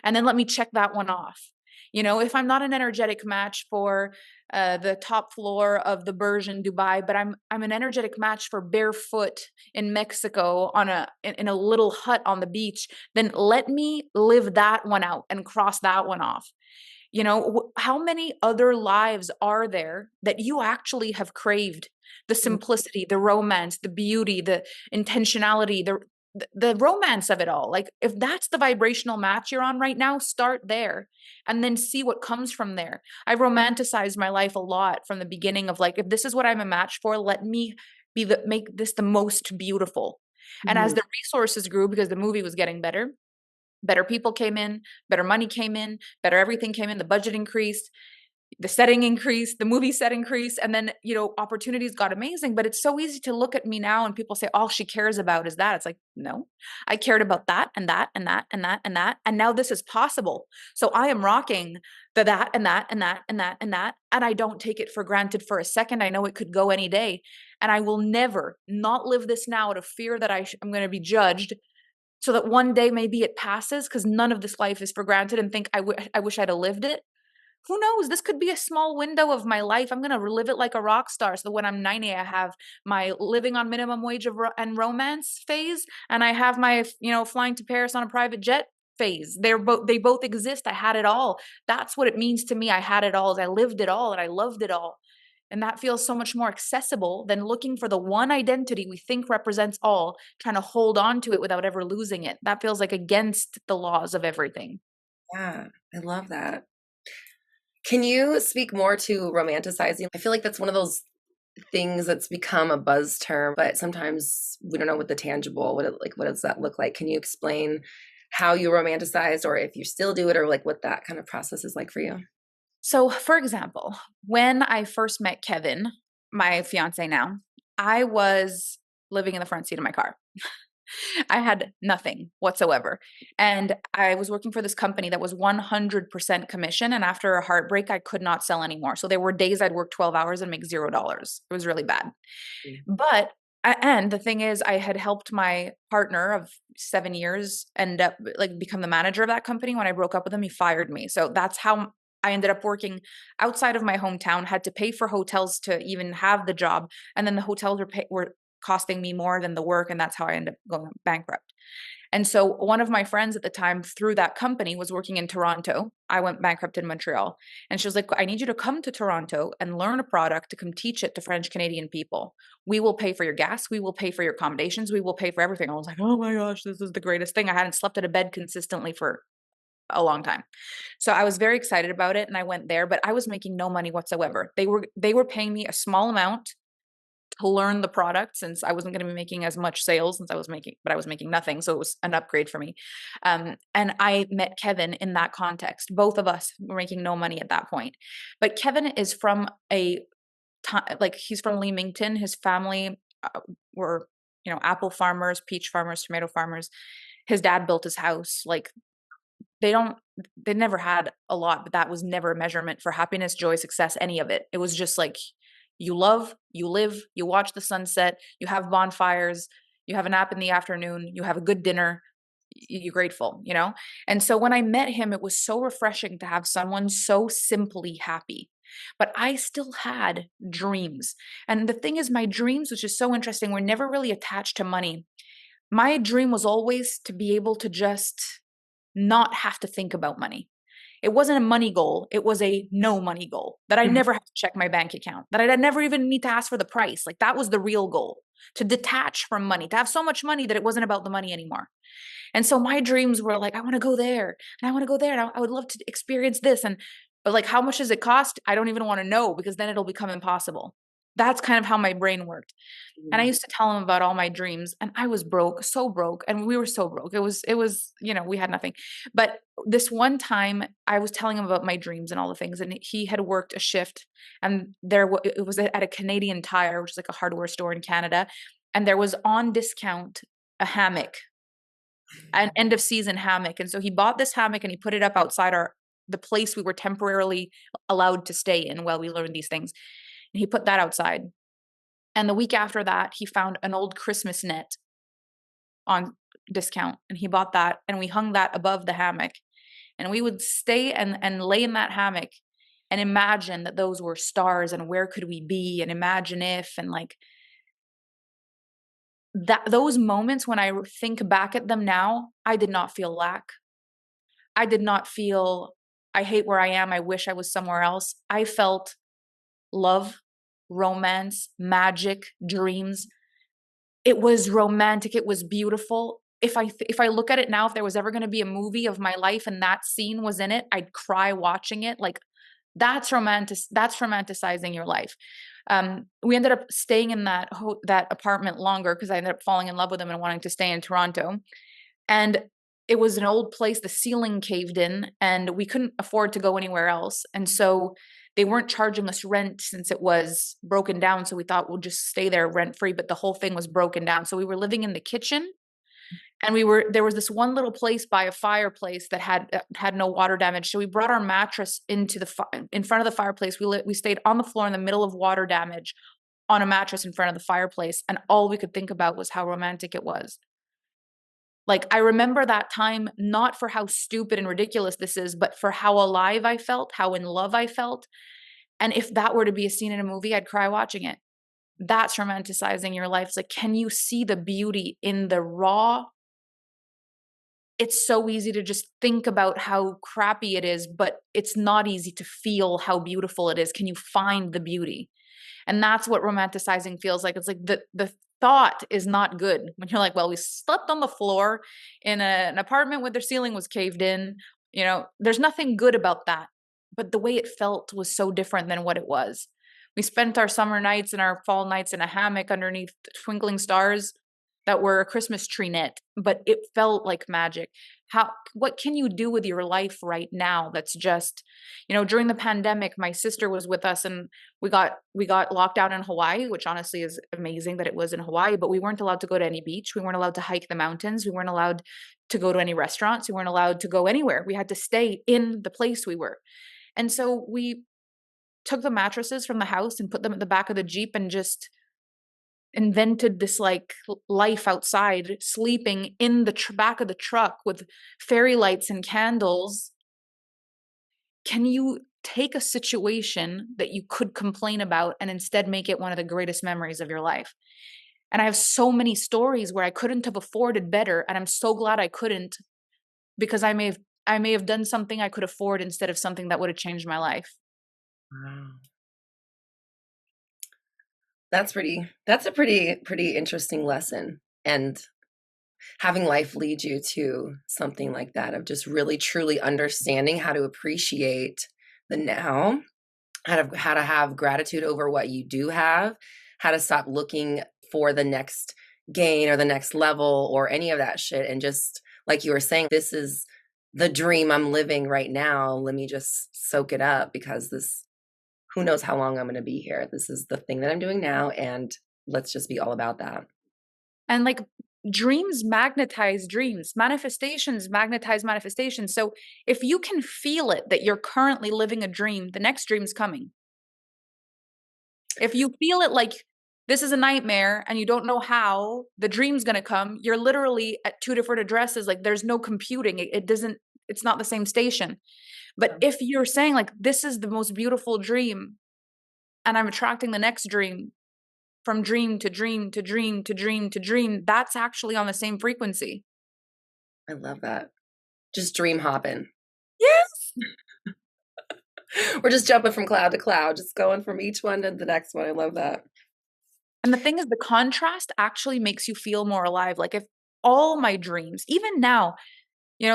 A: And then let me check that one off. If I'm not an energetic match for the top floor of the Burj in Dubai, but I'm an energetic match for barefoot in Mexico in a little hut on the beach, then let me live that one out and cross that one off. How many other lives are there that you actually have craved? The simplicity, the romance, the beauty, the intentionality, the romance of it all. Like, if that's the vibrational match you're on right now, start there and then see what comes from there. I romanticized my life a lot from the beginning of, like, if this is what I'm a match for, let me make this the most beautiful. And as
C: Mhm.
A: the resources grew, because the movie was getting better people came in, better money came in, better everything came in, the budget increased, the setting increased, the movie set increased, and then, opportunities got amazing. But it's so easy to look at me now and people say, all she cares about is that. It's like, no, I cared about that and that and that and that and that. And now this is possible. So I am rocking that and that and that and that and that. And I don't take it for granted for a second. I know it could go any day. And I will never not live this now out of fear that I'm going to be judged, so that one day maybe it passes, because none of this life is for granted, and think, I wish I'd have lived it. Who knows? This could be a small window of my life. I'm going to relive it like a rock star. So that when I'm 90, I have my living on minimum wage and romance phase. And I have my, flying to Paris on a private jet phase. They both exist. I had it all. That's what it means to me. I had it all. I lived it all and I loved it all. And that feels so much more accessible than looking for the one identity we think represents all, trying to hold on to it without ever losing it. That feels like against the laws of everything.
C: Yeah, I love that. Can you speak more to romanticizing? I feel like that's one of those things that's become a buzz term, but sometimes we don't know what the tangible, what does that look like? Can you explain how you romanticize, or if you still do it, or like what that kind of process is like for you?
A: So, for example, when I first met Kevin, my fiance now, I was living in the front seat of my car. I had nothing whatsoever. And I was working for this company that was 100% commission. And after a heartbreak, I could not sell anymore. So there were days I'd work 12 hours and make $0. It was really bad.
C: Mm.
A: But and the thing is, I had helped my partner of 7 years end up, like, become the manager of that company. When I broke up with him, he fired me. So that's how I ended up working outside of my hometown, had to pay for hotels to even have the job. And then the hotels were costing me more than the work. And that's how I ended up going bankrupt. And so one of my friends at the time through that company was working in Toronto. I went bankrupt in Montreal. And she was like, I need you to come to Toronto and learn a product to come teach it to French Canadian people. We will pay for your gas. We will pay for your accommodations. We will pay for everything. I was like, oh my gosh, this is the greatest thing. I hadn't slept at a bed consistently for a long time. So I was very excited about it. And I went there, but I was making no money whatsoever. They were paying me a small amount to learn the product, since I wasn't going to be making as much sales since I was making nothing. So it was an upgrade for me. And I met Kevin in that context. Both of us were making no money at that point. But Kevin is from he's from Leamington. His family were, apple farmers, peach farmers, tomato farmers. His dad built his house. Like, they never had a lot, but that was never a measurement for happiness, joy, success, any of it. It was just like, you love, you live, you watch the sunset, you have bonfires, you have a nap in the afternoon, you have a good dinner, you're grateful. And so when I met him, it was so refreshing to have someone so simply happy. But I still had dreams. And the thing is, my dreams, which is so interesting, were never really attached to money. My dream was always to be able to just not have to think about money. It wasn't a money goal. It was a no money goal, that I
C: Mhm.
A: never have to check my bank account, that I'd never even need to ask for the price. Like, that was the real goal, to detach from money, to have so much money that it wasn't about the money anymore. And so my dreams were like, I want to go there and I want to go there and I would love to experience this. But like, how much does it cost? I don't even want to know, because then it'll become impossible. That's kind of how my brain worked. And I
C: Mhm.
A: used to tell him about all my dreams, and I was broke, so broke, and we were so broke. It was, we had nothing. But this one time I was telling him about my dreams and all the things, and he had worked a shift, and it was at a Canadian Tire, which is like a hardware store in Canada, and there was on discount a hammock, an end of season hammock. And so he bought this hammock and he put it up outside the place we were temporarily allowed to stay in while we learned these things. And he put that outside. And the week after that, he found an old Christmas net on discount, and he bought that, and we hung that above the hammock. And we would stay and lay in that hammock and imagine that those were stars and where could we be and imagine if, and like that, those moments when I think back at them now, I did not feel lack. I did not feel, I hate where I am. I wish I was somewhere else. I felt love, romance, magic, dreams. It was romantic. It was beautiful. If I look at it now, if there was ever going to be a movie of my life and that scene was in it, I'd cry watching it. Like that's romantic. That's romanticizing your life. We ended up staying in that apartment longer because I ended up falling in love with him and wanting to stay in Toronto. And it was an old place. The ceiling caved in, and we couldn't afford to go anywhere else. And so they weren't charging us rent since it was broken down. So we thought we'll just stay there rent free, but the whole thing was broken down. So we were living in the kitchen, and there was this one little place by a fireplace that had no water damage. So we brought our mattress into in front of the fireplace. We stayed on the floor in the middle of water damage on a mattress in front of the fireplace, and all we could think about was how romantic it was. Like, I remember that time, not for how stupid and ridiculous this is, but for how alive I felt, how in love I felt. And if that were to be a scene in a movie, I'd cry watching it. That's romanticizing your life. It's like, can you see the beauty in the raw? It's so easy to just think about how crappy it is, but it's not easy to feel how beautiful it is. Can you find the beauty? And that's what romanticizing feels like. It's like the thought is not good when you're like, well, we slept on the floor in an apartment where the ceiling was caved in. You know, there's nothing good about that. But the way it felt was so different than what it was. We spent our summer nights and our fall nights in a hammock underneath twinkling stars that were a Christmas tree knit, but it felt like magic. What can you do with your life right now that's just, during the pandemic, my sister was with us and we got locked down in Hawaii, which honestly is amazing that it was in Hawaii, but we weren't allowed to go to any beach. We weren't allowed to hike the mountains. We weren't allowed to go to any restaurants. We weren't allowed to go anywhere. We had to stay in the place we were. And so we took the mattresses from the house and put them at the back of the Jeep and just invented this like life outside, sleeping in the back of the truck with fairy lights and candles. Can you take a situation that you could complain about and instead make it one of the greatest memories of your life? And I have so many stories where I couldn't have afforded better, and I'm so glad I couldn't, because I may have done something I could afford instead of something that would have changed my life.
C: Wow. That's a pretty interesting lesson. And having life lead you to something like that, of just really truly understanding how to appreciate the now, how to have gratitude over what you do have, how to stop looking for the next gain or the next level or any of that shit. And just like you were saying, this is the dream I'm living right now. Let me just soak it up, because who knows how long I'm going to be here. This is the thing that I'm doing now, and let's just be all about that.
A: And like, dreams magnetize dreams, manifestations magnetize manifestations. So if you can feel it that you're currently living a dream, the next dream's coming. If you feel it like this is a nightmare and you don't know how the dream's going to come, you're literally at two different addresses. Like, there's no computing. It's not the same station. But if you're saying like, this is the most beautiful dream, and I'm attracting the next dream, from dream to dream to dream to dream to dream, that's actually on the same frequency.
C: I love that. Just dream hopping.
A: Yes.
C: We're just jumping from cloud to cloud, just going from each one to the next one. I love that.
A: And the thing is, the contrast actually makes you feel more alive. Like, if all my dreams, even now,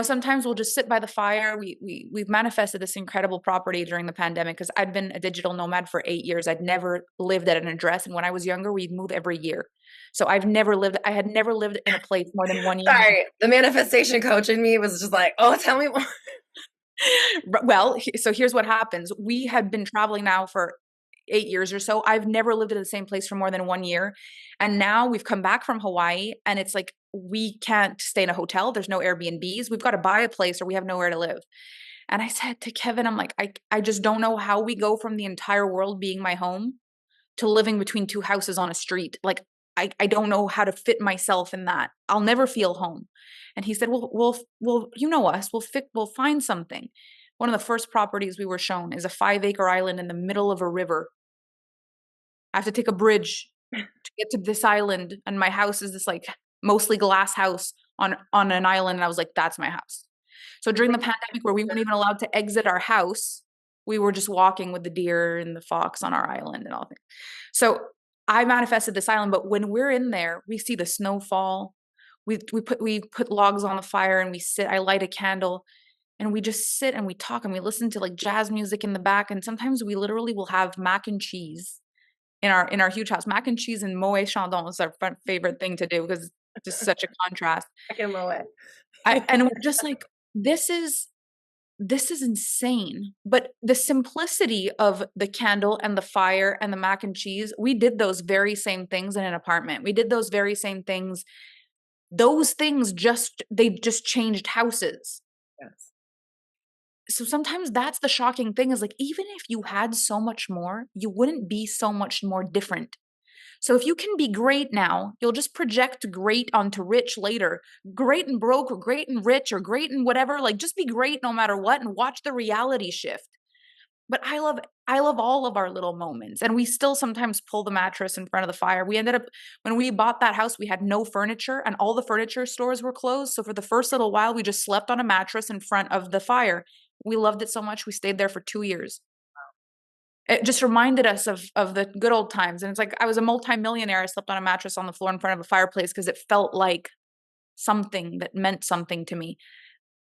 A: sometimes we'll just sit by the fire. We've manifested this incredible property during the pandemic because I'd been a digital nomad for 8 years. I'd never lived at an address. And when I was younger, we'd move every year. So I had never lived in a place more than 1 year.
C: Sorry, the manifestation coach in me was just like, oh, tell me more.
A: Well, so here's what happens. We had been traveling now for 8 years or so. I've never lived in the same place for more than 1 year. And now we've come back from Hawaii, and it's like, we can't stay in a hotel. There's no Airbnbs. We've got to buy a place or we have nowhere to live. And I said to Kevin, I'm like, I just don't know how we go from the entire world being my home to living between two houses on a street. Like, I don't know how to fit myself in that. I'll never feel home. And he said, well, you know us, we'll find something. One of the first properties we were shown is a 5-acre island in the middle of a river. I have to take a bridge to get to this island, and my house is this like mostly glass house on an island. And I was like, that's my house. So during the pandemic where we weren't even allowed to exit our house, we were just walking with the deer and the fox on our island and all that. So I manifested this island, but when we're in there, we see the snowfall. We put logs on the fire and we sit. I light a candle and we just sit and we talk and we listen to like jazz music in the back. And sometimes we literally will have mac and cheese in our huge house. Mac and cheese and Moet Chandon is our favorite thing to do because it's just such a contrast.
C: I can Moet.
A: And we're just like, this is insane. But the simplicity of the candle and the fire and the mac and cheese, we did those very same things in an apartment. We did those very same things. Those things they just changed houses.
C: Yes.
A: So sometimes that's the shocking thing is like, even if you had so much more, you wouldn't be so much more different. So if you can be great now, you'll just project great onto rich later. Great and broke or great and rich or great and whatever, like just be great no matter what and watch the reality shift. But I love all of our little moments. And we still sometimes pull the mattress in front of the fire. We ended up, when we bought that house, we had no furniture and all the furniture stores were closed. So for the first little while, we just slept on a mattress in front of the fire. We loved it so much. We stayed there for 2 years. It just reminded us of the good old times. And it's like, I was a multimillionaire. I slept on a mattress on the floor in front of a fireplace because it felt like something that meant something to me.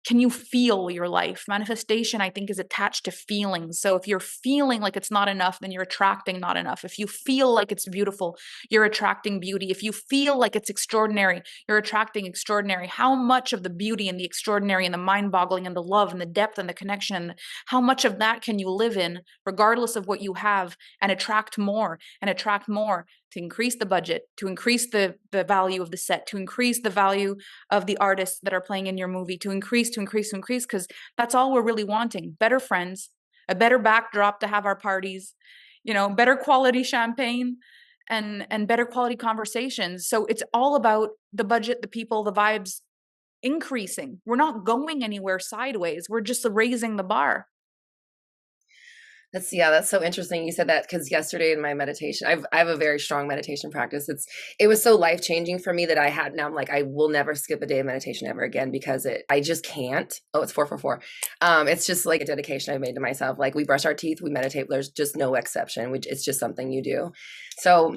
A: Can you feel your life? Manifestation, I think, is attached to feelings. So if you're feeling like it's not enough, then you're attracting not enough. If you feel like it's beautiful, you're attracting beauty. If you feel like it's extraordinary, you're attracting extraordinary. How much of the beauty and the extraordinary and the mind-boggling and the love and the depth and the connection, and how much of that can you live in, regardless of what you have, and attract more to increase the budget, to increase the value of the set, to increase the value of the artists that are playing in your movie, to increase, because that's all we're really wanting. Better friends, a better backdrop to have our parties, better quality champagne and better quality conversations. So it's all about the budget, the people, the vibes increasing. We're not going anywhere sideways. We're just raising the bar.
C: That's so interesting. You said that because yesterday in my meditation, I have a very strong meditation practice. It was so life-changing for me that now I'm like, I will never skip a day of meditation ever again because I just can't. Oh, it's 444. It's just like a dedication I've made to myself. Like we brush our teeth, we meditate. There's just no exception, which it's just something you do. So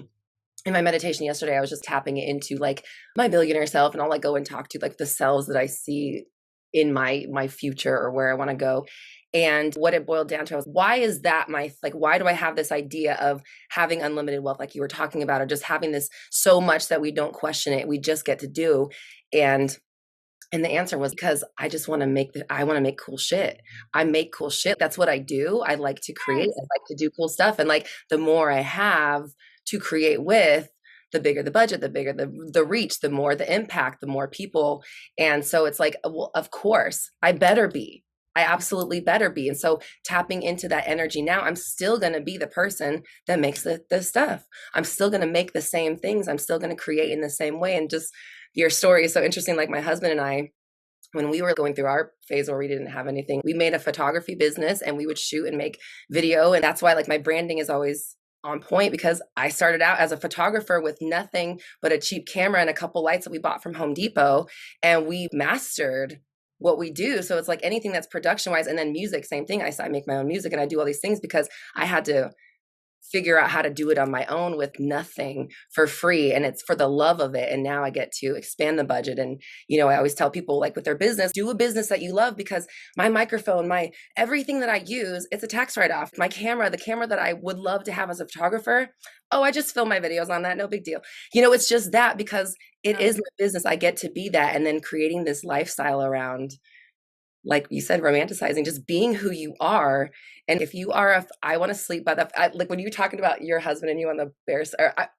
C: in my meditation yesterday, I was just tapping into like my billionaire self, and I'll like go and talk to like the selves that I see in my future or where I want to go. And what it boiled down to was, why is that why do I have this idea of having unlimited wealth, like you were talking about, or just having this so much that we don't question it, we just get to do. And the answer was because I just want to make cool shit. I make cool shit. That's what I do. I like to create. I like to do cool stuff. And like the more I have to create with, the bigger the budget, the bigger the reach, the more the impact, the more people. And so it's like, well, of course, I absolutely better be. And so tapping into that energy now, I'm still going to be the person that makes the stuff. I'm still going to make the same things. I'm still going to create in the same way. And just your story is so interesting. Like my husband and I, when we were going through our phase where we didn't have anything, we made a photography business and we would shoot and make video. And that's why like my branding is always on point, because I started out as a photographer with nothing but a cheap camera and a couple lights that we bought from Home Depot. And we mastered what we do. So it's like anything that's production wise, and then music, same thing. I make my own music and I do all these things because I had to figure out how to do it on my own with nothing for free. And it's for the love of it. And now I get to expand the budget. And, I always tell people like with their business, do a business that you love, because my microphone, everything that I use, it's a tax write-off. My camera, the camera that I would love to have as a photographer, I just film my videos on that. No big deal. It's just that because it is my business. I get to be that. And then creating this lifestyle around, like you said, romanticizing, just being who you are. And if you are, I want to sleep by like when you were talking about your husband and you on the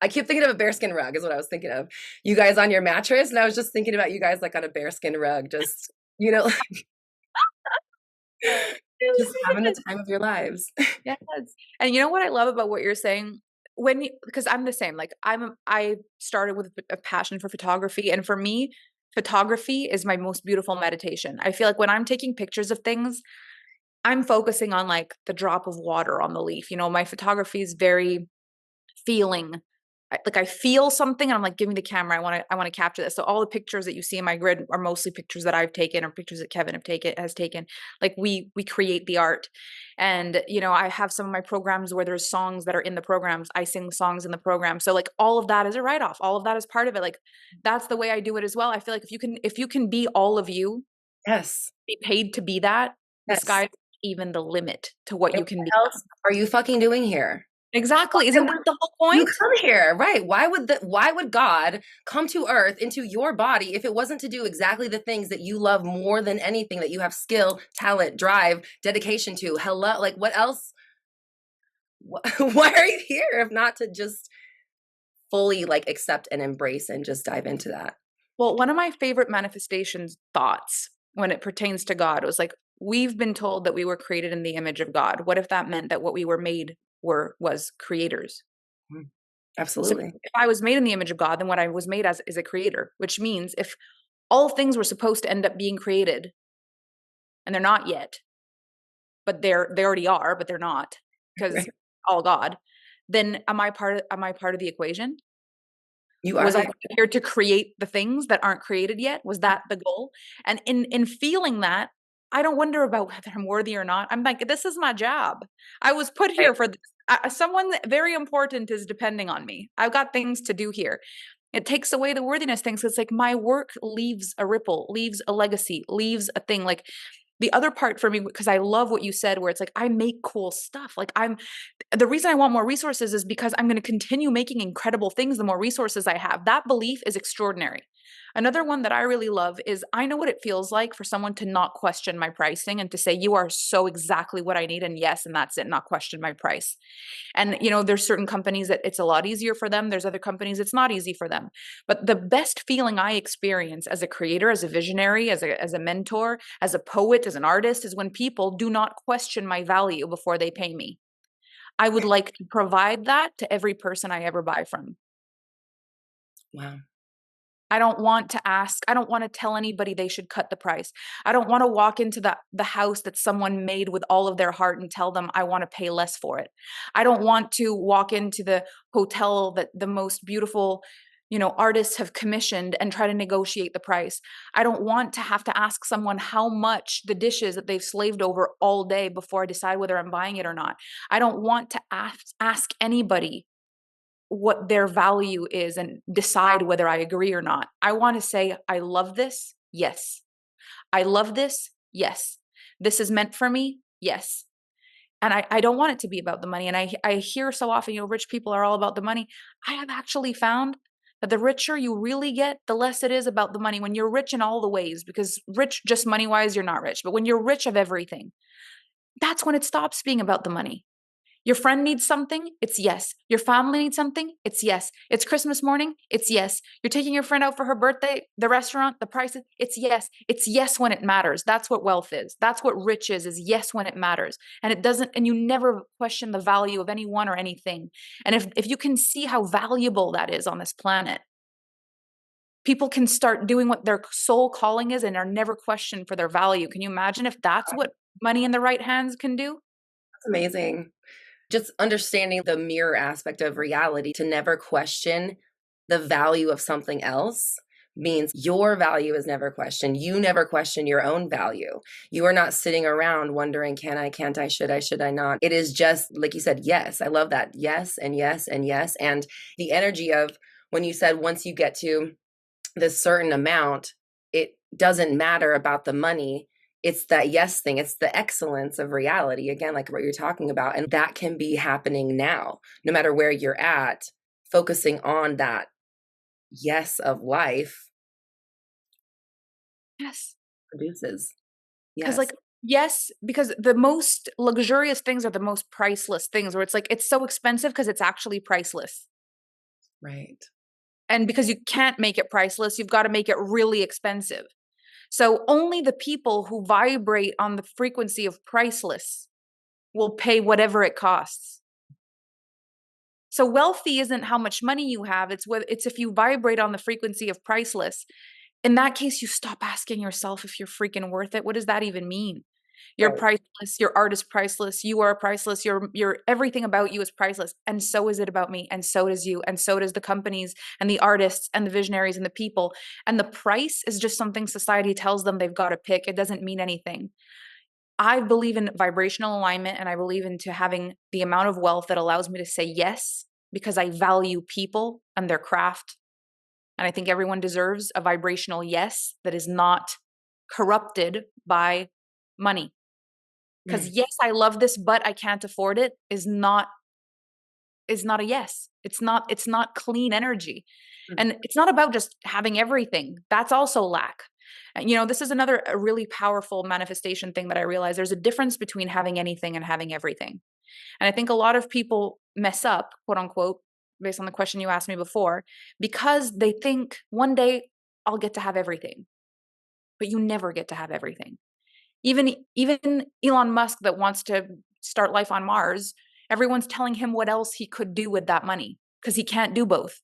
C: I keep thinking of a bearskin rug is what I was thinking of. You guys on your mattress. And I was just thinking about you guys like on a bearskin rug, just, just having the time of your lives.
A: Yes. And you know what I love about what you're saying? because I'm the same, like I started with a passion for photography, and for me, photography is my most beautiful meditation. I feel like when I'm taking pictures of things, I'm focusing on like the drop of water on the leaf. My photography is very feeling. Like I feel something and I'm like, give me the camera. I want to capture this. So all the pictures that you see in my grid are mostly pictures that I've taken or pictures that Kevin has taken. Like we create the art. And I have some of my programs where there's songs that are in the programs. I sing songs in the program. So like all of that is a write-off. All of that is part of it. Like that's the way I do it as well. I feel like if you can be all of you,
C: Yes.
A: be paid to be that, the
C: Yes.
A: sky's even the limit to what
C: And
A: you can be.
C: what else are you fucking doing here?
A: Exactly. Isn't that the whole
C: You
A: point?
C: come here, right? Why would God come to earth into your body if it wasn't to do exactly the things that you love more than anything, that you have skill, talent, drive, dedication to? Hello, like what else? Why are you here if not to just fully like accept and embrace and just dive into that?
A: Well, one of my favorite manifestations thoughts when it pertains to God was like, we've been told that we were created in the image of God. What if that meant that what we were made was creators? So
C: Absolutely.
A: if I was made in the image of God, then what I was made as is a creator, which means if all things were supposed to end up being created, and they're not yet, but they already are, but they're not, because
C: Right.
A: all God, then am I part of the equation?
C: You are
A: Was I
C: the
A: here to create the things that aren't created yet? Was that the goal? And in feeling that, I don't wonder about whether I'm worthy or not. I'm like, this is my job. I was put
C: right.
A: here for this. Someone very important is depending on me. I've got things to do here. It takes away the worthiness things. It's like my work leaves a ripple, leaves a legacy, leaves a thing. Like the other part for me, because I love what you said, where it's like I make cool stuff. Like the reason I want more resources is because I'm going to continue making incredible things the more resources I have. That belief is extraordinary. Another one that I really love is I know what it feels like for someone to not question my pricing and to say, you are so exactly what I need. And yes, and that's it, not question my price. And, there's certain companies that it's a lot easier for them. There's other companies it's not easy for them. But the best feeling I experience as a creator, as a visionary, as a mentor, as a poet, as an artist, is when people do not question my value before they pay me. I would like to provide that to every person I ever buy from.
C: Wow.
A: I don't want to ask. I don't want to tell anybody they should cut the price. I don't want to walk into the house that someone made with all of their heart and tell them I want to pay less for it. I don't want to walk into the hotel that the most beautiful, artists have commissioned and try to negotiate the price. I don't want to have to ask someone how much the dishes that they've slaved over all day before I decide whether I'm buying it or not. I don't want to ask anybody what their value is and decide whether I agree or not. I want to say, I love this. Yes. I love this. Yes. This is meant for me. Yes. And I don't want it to be about the money. And I hear so often, rich people are all about the money. I have actually found that the richer you really get, the less it is about the money. When you're rich in all the ways, because rich just money wise, you're not rich. But when you're rich of everything, that's when it stops being about the money. Your friend needs something, it's yes. Your family needs something, it's yes. It's Christmas morning, it's yes. You're taking your friend out for her birthday, the restaurant, the prices, it's yes. It's yes when it matters. That's what wealth is. That's what rich is yes when it matters. And it doesn't, and you never question the value of anyone or anything. And if you can see how valuable that is on this planet, people can start doing what their soul calling is and are never questioned for their value. Can you imagine if that's what money in the right hands can do?
C: That's amazing. Just understanding the mirror aspect of reality, to never question the value of something else means your value is never questioned. You never question your own value. You are not sitting around wondering, can I, can't I, should I not? It is just, like you said, yes. I love that. Yes, and yes, and yes. And the energy of when you said, once you get to this certain amount, it doesn't matter about the money. It's that yes thing. It's the excellence of reality, again, like what you're talking about. And that can be happening now, no matter where you're at, focusing on that yes of life
A: Yes.
C: produces.
A: Because
C: Yes.
A: yes, because the most luxurious things are the most priceless things, where it's like, it's so expensive because it's actually priceless.
C: Right.
A: And because you can't make it priceless, you've got to make it really expensive. So only the people who vibrate on the frequency of priceless will pay whatever it costs. So wealthy isn't how much money you have. It's if you vibrate on the frequency of priceless. In that case, you stop asking yourself if you're freaking worth it. What does that even mean? You're
C: Right.
A: priceless. Your art is priceless. You are priceless. Your everything about you is priceless. And so is it about me. And so does you. And so does the companies and the artists and the visionaries and the people. And the price is just something society tells them they've got to pick. It doesn't mean anything. I believe in vibrational alignment, and I believe into having the amount of wealth that allows me to say yes because I value people and their craft. And I think everyone deserves a vibrational yes that is not corrupted by money. Because
C: Mm.
A: yes, I love this, but I can't afford it is not a yes. It's not clean energy.
C: Mm.
A: And it's not about just having everything. That's also lack. This is another a really powerful manifestation thing that I realize. There's a difference between having anything and having everything. And I think a lot of people mess up, quote unquote, based on the question you asked me before, because they think one day I'll get to have everything. But you never get to have everything. Even Elon Musk that wants to start life on Mars, everyone's telling him what else he could do with that money because he can't do both.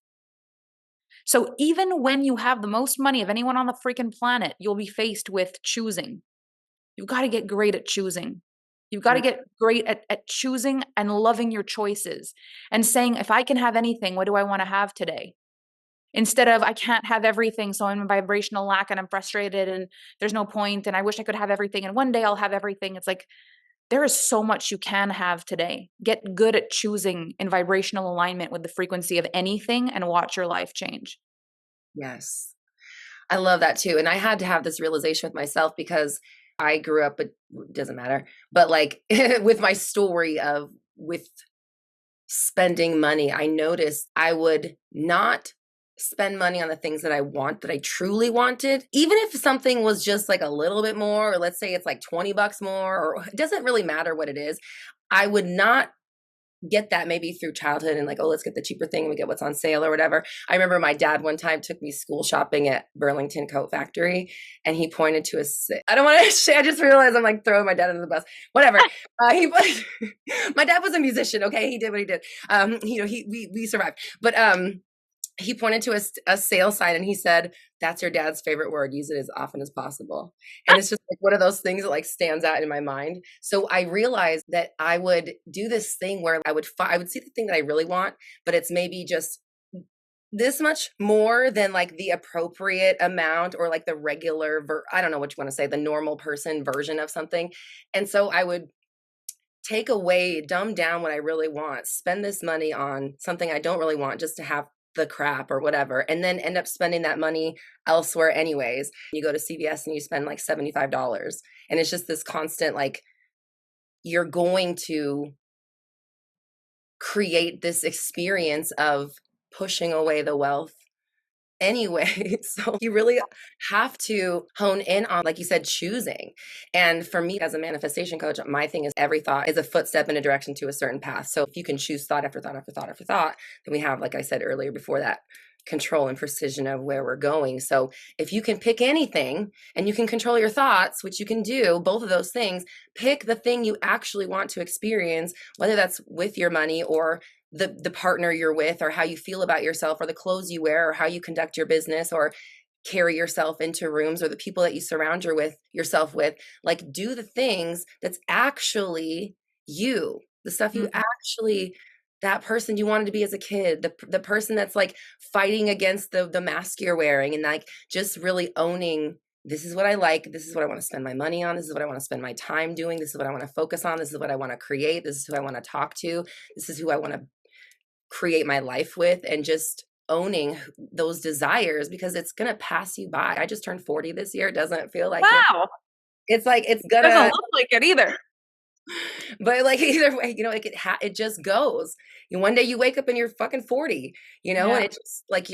A: So even when you have the most money of anyone on the freaking planet, you'll be faced with choosing. You've got to get great at choosing. You've got to
C: Mm.
A: get great at choosing and loving your choices and saying, if I can have anything, what do I want to have today? Instead of, I can't have everything, so I'm in vibrational lack and I'm frustrated and there's no point and I wish I could have everything and one day I'll have everything. It's like, there is so much you can have today. Get good at choosing in vibrational alignment with the frequency of anything and watch your life change.
C: Yes. I love that too. And I had to have this realization with myself because I grew up, it doesn't matter, but like with my story of with spending money, I noticed I would not spend money on the things that I want, that I truly wanted, even if something was just like a little bit more, or let's say it's like 20 bucks more, or it doesn't really matter what it is. I would not get that maybe through childhood and like, oh, let's get the cheaper thing, we get what's on sale or whatever. I remember my dad one time took me school shopping at Burlington Coat Factory and he pointed to I don't want to say, I just realized I'm like throwing my dad under the bus. Whatever. My dad was a musician, okay? He did what he did. We survived. But he pointed to a sale sign and he said, that's your dad's favorite word. Use it as often as possible. And it's just like one of those things that like stands out in my mind. So I realized that I would do this thing where I would see the thing that I really want, but it's maybe just this much more than like the appropriate amount or like the regular, I don't know what you want to say, the normal person version of something. And so I would take away, dumb down what I really want, spend this money on something I don't really want just to have the crap or whatever, and then end up spending that money elsewhere anyways. You go to CVS and you spend like $75. And it's just this constant, like, you're going to create this experience of pushing away the wealth anyway. So you really have to hone in on, like you said, choosing. And for me as a manifestation coach, my thing is every thought is a footstep in a direction to a certain path. So if you can choose thought after thought after thought after thought, then we have, like I said earlier before, that control and precision of where we're going. So if you can pick anything and you can control your thoughts, which you can do, both of those things, pick the thing you actually want to experience, whether that's with your money or the partner you're with, or how you feel about yourself, or the clothes you wear, or how you conduct your business, or carry yourself into rooms, or the people that you surround yourself with. Like, do the things that's actually you, the stuff you actually, that person you wanted to be as a kid, the person that's like fighting against the mask you're wearing, and like just really owning, this is what I like, this is what I want to spend my money on, this is what I want to spend my time doing, this is what I want to focus on, this is what I want to create, this is who I want to talk to, this is who I want to create my life with, and just owning those desires, because it's going to pass you by. I just turned 40 this year. It doesn't feel like it.
A: Wow.
C: It's like, it's
A: Doesn't
C: gonna,
A: look like it either.
C: but like either way, like it just goes. One day you wake up and you're fucking 40,
A: Yeah.
C: and it's just like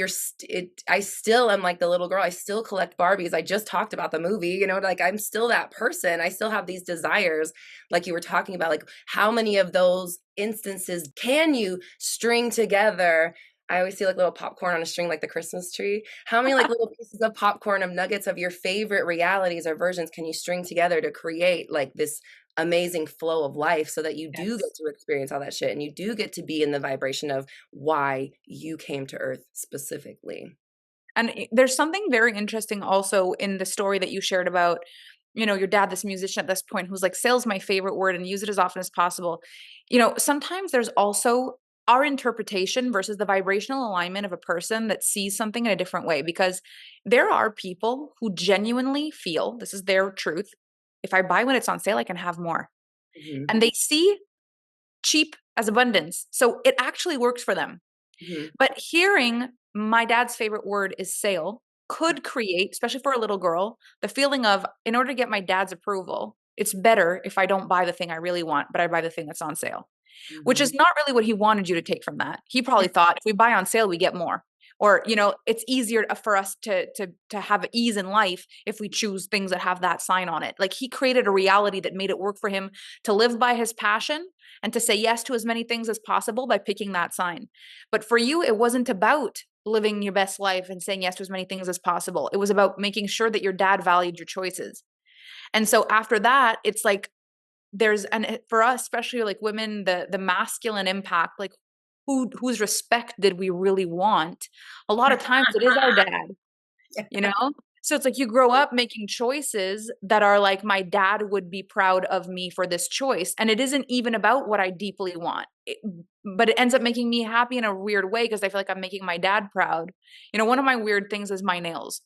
C: I still am like the little girl. I still collect Barbies. I just talked about the movie, like I'm still that person. I still have these desires, like you were talking about. Like, how many of those instances can you string together I always see like little popcorn on a string, like the Christmas tree. How many like little pieces of popcorn of nuggets of your favorite realities or versions can you string together to create like this amazing flow of life so that you do get
A: Yes.
C: to experience all that shit and you do get to be in the vibration of why you came to Earth specifically?
A: And there's something very interesting also in the story that you shared about, your dad, this musician at this point, who's like, sales my favorite word and use it as often as possible. Sometimes there's also our interpretation versus the vibrational alignment of a person that sees something in a different way, because there are people who genuinely feel, this is their truth, if I buy when it's on sale, I can have more.
C: Mhm,
A: And they see cheap as abundance. So it actually works for them.
C: mhm,
A: But hearing my dad's favorite word is sale could create, especially for a little girl, the feeling of, in order to get my dad's approval, it's better if I don't buy the thing I really want, but I buy the thing that's on sale, which is
C: mhm.
A: not really what he wanted you to take from that. He probably thought if we buy on sale, we get more. Or, it's easier for us to have ease in life if we choose things that have that sign on it. Like, he created a reality that made it work for him to live by his passion and to say yes to as many things as possible by picking that sign. But for you, it wasn't about living your best life and saying yes to as many things as possible. It was about making sure that your dad valued your choices. And so after that, it's like, and for us, especially like women, the masculine impact, like whose respect did we really want? A lot of times it is our dad, you know? So it's like you grow up making choices that are like, my dad would be proud of me for this choice. And it isn't even about what I deeply want. But it ends up making me happy in a weird way because I feel like I'm making my dad proud. One of my weird things is my nails.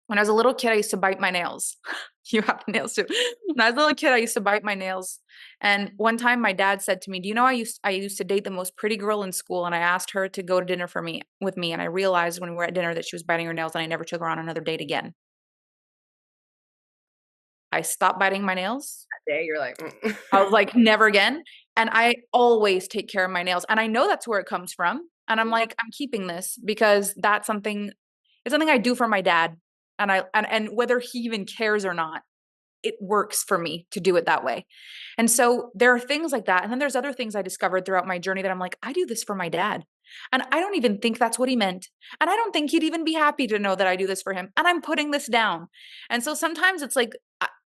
A: When I was a little kid, I used to bite my nails. You have nails too. When I was a little kid, I used to bite my nails. And one time my dad said to me, "Do you know I used to date the most pretty girl in school, and I asked her to go to dinner with me, and I realized when we were at dinner that she was biting her nails and I never took her on another date again." I stopped biting my nails.
C: That day you're like, "Mm."
A: I was like, "Never again." And I always take care of my nails. And I know that's where it comes from. And I'm like, I'm keeping this because it's something I do for my dad. And whether he even cares or not, it works for me to do it that way. And so there are things like that. And then there's other things I discovered throughout my journey that I'm like, I do this for my dad. And I don't even think that's what he meant. And I don't think he'd even be happy to know that I do this for him. And I'm putting this down. And so sometimes it's like,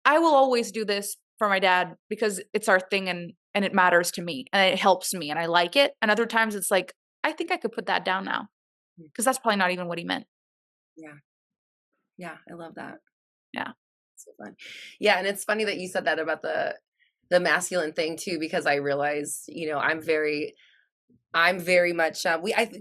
A: I will always do this for my dad because it's our thing and it matters to me and it helps me and I like it. And other times it's like, I think I could put that down now because that's probably not even what he meant.
C: Yeah, yeah, I love that.
A: Yeah.
C: So fun. Yeah, and it's funny that you said that about the masculine thing too, because I realize, I'm very much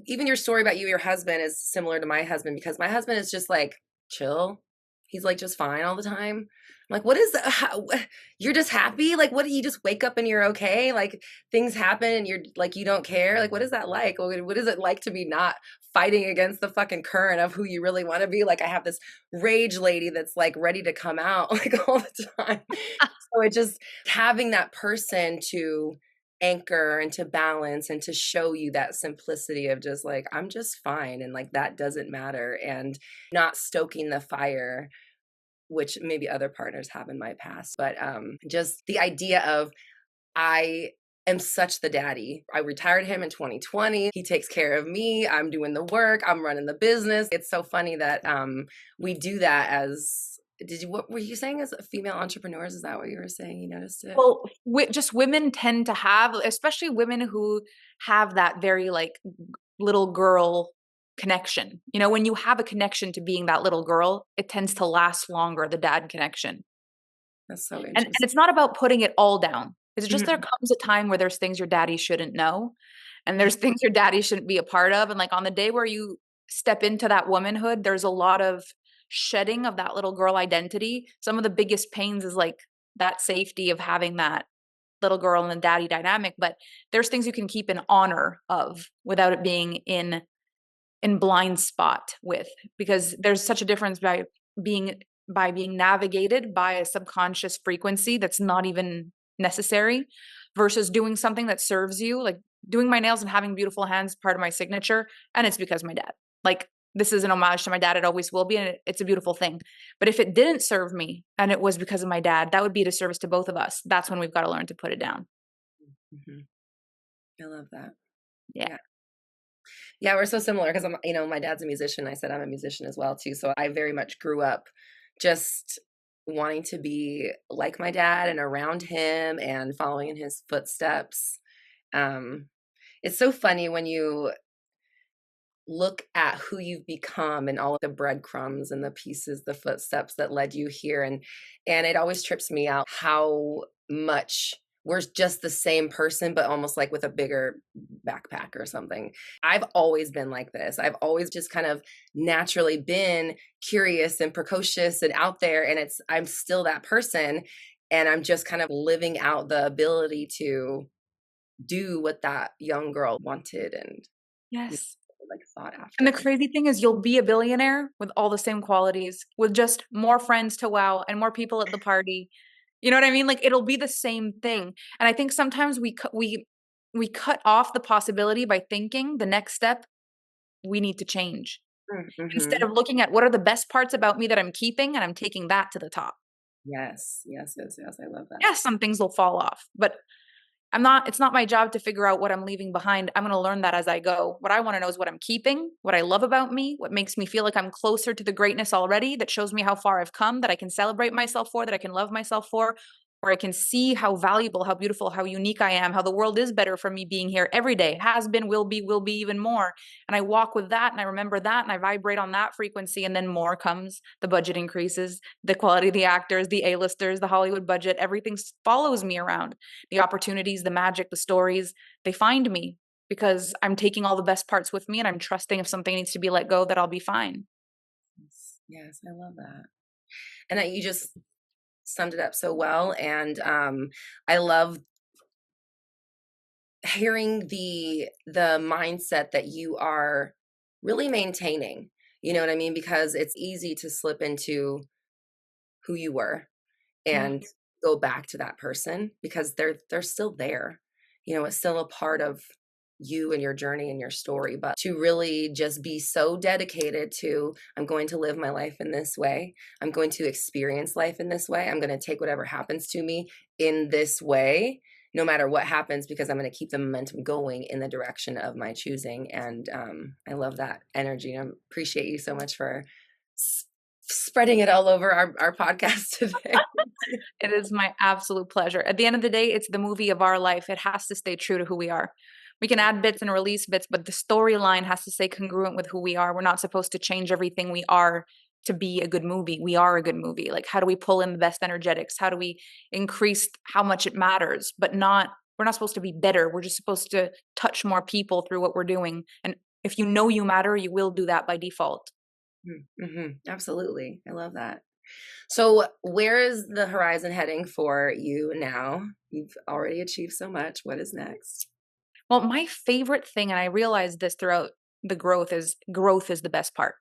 C: even your story about your husband is similar to my husband because my husband is just like chill. He's like just fine all the time. I'm like, what is that? You're just happy? Like, what do you just wake up and you're okay? Like things happen and you're like, you don't care. Like, what is that like? What is it like to be not fighting against the fucking current of who you really want to be? Like, I have this rage lady that's like ready to come out like all the time. So it just having that person to anchor and to balance and to show you that simplicity of just like I'm just fine and like that doesn't matter and not stoking the fire which maybe other partners have in my past but just the idea of I am such the daddy. I retired him in 2020. He takes care of me. I'm doing the work. I'm running the business. It's so funny that we do that as what were you saying as female entrepreneurs? Is that what you were saying? You noticed it?
A: Well, just women tend to have, especially women who have that very like little girl connection. When you have a connection to being that little girl, it tends to last longer, the dad connection.
C: That's so
A: And
C: interesting.
A: it's not about putting it all down. It's just there
C: Mhm.
A: comes a time where there's things your daddy shouldn't know, and there's things your daddy shouldn't be a part of. And like on the day where you step into that womanhood, there's a lot of shedding of that little girl identity. Some of the biggest pains is like that safety of having that little girl and the daddy dynamic, but there's things you can keep in honor of without it being in blind spot with, because there's such a difference being being navigated by a subconscious frequency that's not even necessary versus doing something that serves you, like doing my nails and having beautiful hands, part of my signature, and it's because my dad. Like, this is an homage to my dad. It always will be, and it's a beautiful thing. But if it didn't serve me and it was because of my dad, that would be a disservice to both of us. That's when we've got to learn to put it down.
C: Mhm. I love that.
A: Yeah.
C: Yeah. Yeah, we're so similar because my dad's a musician. I said I'm a musician as well too. So I very much grew up just wanting to be like my dad and around him and following in his footsteps. Um, it's so funny when you look at who you've become and all of the breadcrumbs and the pieces, the footsteps that led you here. And it always trips me out how much we're just the same person, but almost like with a bigger backpack or something. I've always been like this. I've always just kind of naturally been curious and precocious and out there. And I'm still that person. And I'm just kind of living out the ability to do what that young girl wanted and
A: Yes.
C: like thought
A: And the
C: after.
A: crazy thing is you'll be a billionaire with all the same qualities, with just more friends to wow and more people at the party. You know what I mean? Like it'll be the same thing. And I think sometimes we cut off the possibility by thinking the next step we need to change. Instead
C: Mm-hmm.
A: of looking at what are the best parts about me that I'm keeping and I'm taking that to the top.
C: Yes, yes, yes, yes. I love that.
A: Yes, some things will fall off, but it's not my job to figure out what I'm leaving behind. I'm going to learn that as I go. What I want to know is what I'm keeping, what I love about me, what makes me feel like I'm closer to the greatness already, that shows me how far I've come, that I can celebrate myself for, that I can love myself for, where I can see how valuable, how beautiful, how unique I am, how the world is better from me being here every day, has been, will be even more. And I walk with that and I remember that and I vibrate on that frequency. And then more comes, the budget increases, the quality of the actors, the A-listers, the Hollywood budget, everything follows me around. The opportunities, the magic, the stories, they find me because I'm taking all the best parts with me and I'm trusting if something needs to be let go that I'll be fine.
C: Yes, yes, I love that. And that you just summed it up so well. And I love hearing the mindset that you are really maintaining. You know what I mean? Because it's easy to slip into who you were
A: Yeah.
C: and go back to that person because they're still there. It's still a part of you and your journey and your story, but to really just be so dedicated to I'm going to live my life in this way. I'm going to experience life in this way. I'm going to take whatever happens to me in this way, no matter what happens, because I'm going to keep the momentum going in the direction of my choosing. And I love that energy. I appreciate you so much for spreading it all over our podcast today.
A: It is my absolute pleasure. At the end of the day, it's the movie of our life. It has to stay true to who we are. We can add bits and release bits, but the storyline has to stay congruent with who we are. We're not supposed to change everything we are to be a good movie. We are a good movie. Like, how do we pull in the best energetics? How do we increase how much it matters? But we're not supposed to be better. We're just supposed to touch more people through what we're doing. And if you know you matter, you will do that by default.
C: Mm-hmm. Absolutely. I love that. So, where is the horizon heading for you now? You've already achieved so much. What is next?
A: Well, my favorite thing, and I realized this throughout the growth is the best part.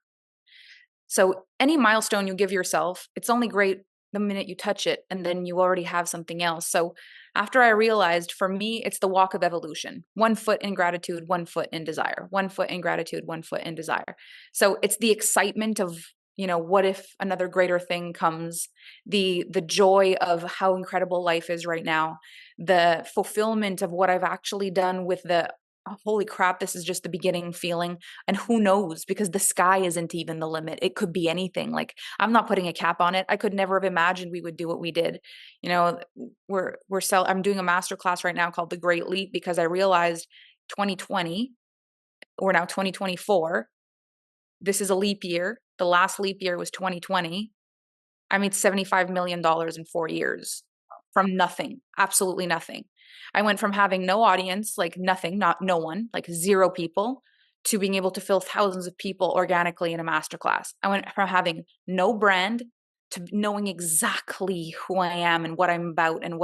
A: So any milestone you give yourself, it's only great the minute you touch it and then you already have something else. So after I realized for me, it's the walk of evolution. 1 foot in gratitude, 1 foot in desire. 1 foot in gratitude, 1 foot in desire. So it's the excitement of, what if another greater thing comes? The joy of how incredible life is right now, the fulfillment of what I've actually done with the "Oh, holy crap, this is just the beginning" feeling. And who knows, because the sky isn't even the limit. It could be anything. Like, I'm not putting a cap on it. I could never have imagined we would do what we did. You know, I'm doing a master class right now called The Great Leap because I realized 2020, we're now 2024. This is a leap year. The last leap year was 2020. I made $75 million in 4 years from nothing, absolutely nothing. I went from having no audience, like nothing, not no one, like zero people, to being able to fill thousands of people organically in a masterclass. I went from having no brand to knowing exactly who I am and what I'm about and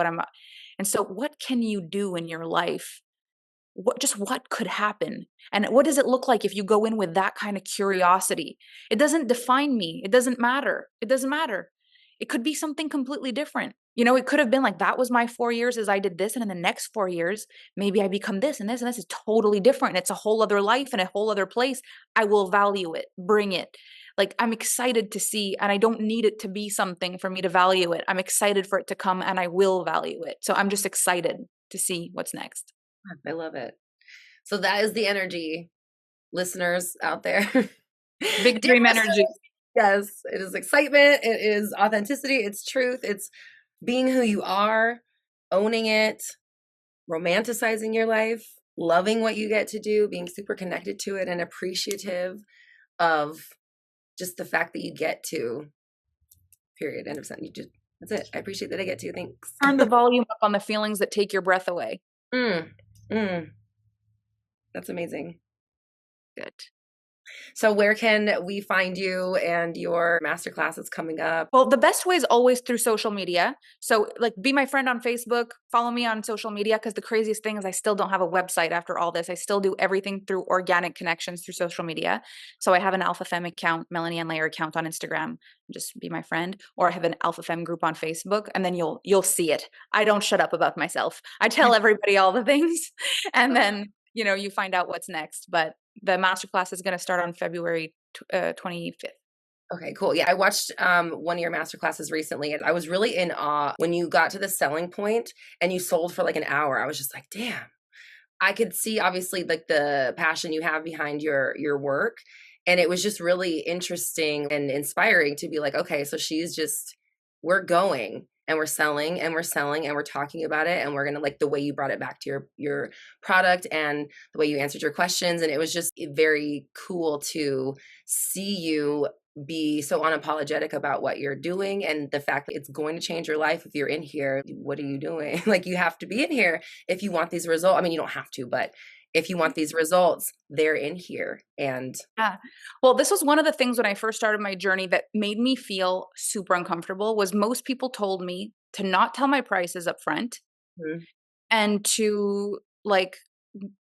A: and so what can you do in your life? What could happen? And what does it look like if you go in with that kind of curiosity? It doesn't define me. It doesn't matter. It doesn't matter. It could be something completely different. It could have been like that was my 4 years as I did this. And in the next 4 years, maybe I become this and this and this is totally different. It's a whole other life and a whole other place. I will value it, bring it. Like I'm excited to see, and I don't need it to be something for me to value it. I'm excited for it to come and I will value it. So I'm just excited to see what's next.
C: I love it. So that is the energy listeners out there.
A: Big
C: Dear
A: dream
C: listeners,
A: energy.
C: yes, it is excitement. It is authenticity. It's truth. It's being who you are, owning it, romanticizing your life, loving what you get to do, being super connected to it and appreciative of just the fact that you get to, period. End of sentence. That's it. I appreciate that I get to. Thanks.
A: Turn the volume up on the feelings that take your breath away.
C: Mm, mm, that's amazing.
A: Good.
C: So where can we find you and your masterclass is coming up?
A: Well, the best way is always through social media. So like be my friend on Facebook, follow me on social media, because the craziest thing is I still don't have a website after all this. I still do everything through organic connections through social media. So I have an Alpha Femme account, Melanie Ann Layer account on Instagram. Just be my friend. Or I have an Alpha Femme group on Facebook, and then you'll see it. I don't shut up about myself. I tell everybody all the things, and then you find out what's next. But the masterclass is going to start on February 25th.
C: Okay, cool. Yeah, I watched one of your master classes recently, and I was really in awe when you got to the selling point and you sold for like an hour. I was just like, damn. I could see obviously like the passion you have behind your work, and it was just really interesting and inspiring to be like, okay, so we're going and we're selling and we're selling and we're talking about it, and we're gonna, like, the way you brought it back to your product and the way you answered your questions, and it was just very cool to see you be so unapologetic about what you're doing and the fact that it's going to change your life if you're in here. What are you doing? Like, you have to be in here if you want these results. I mean, you don't have to, but if you want these results, they're in here. And
A: Yeah. Well, this was one of the things when I first started my journey that made me feel super uncomfortable was most people told me to not tell my prices up front
C: Mhm,
A: and to like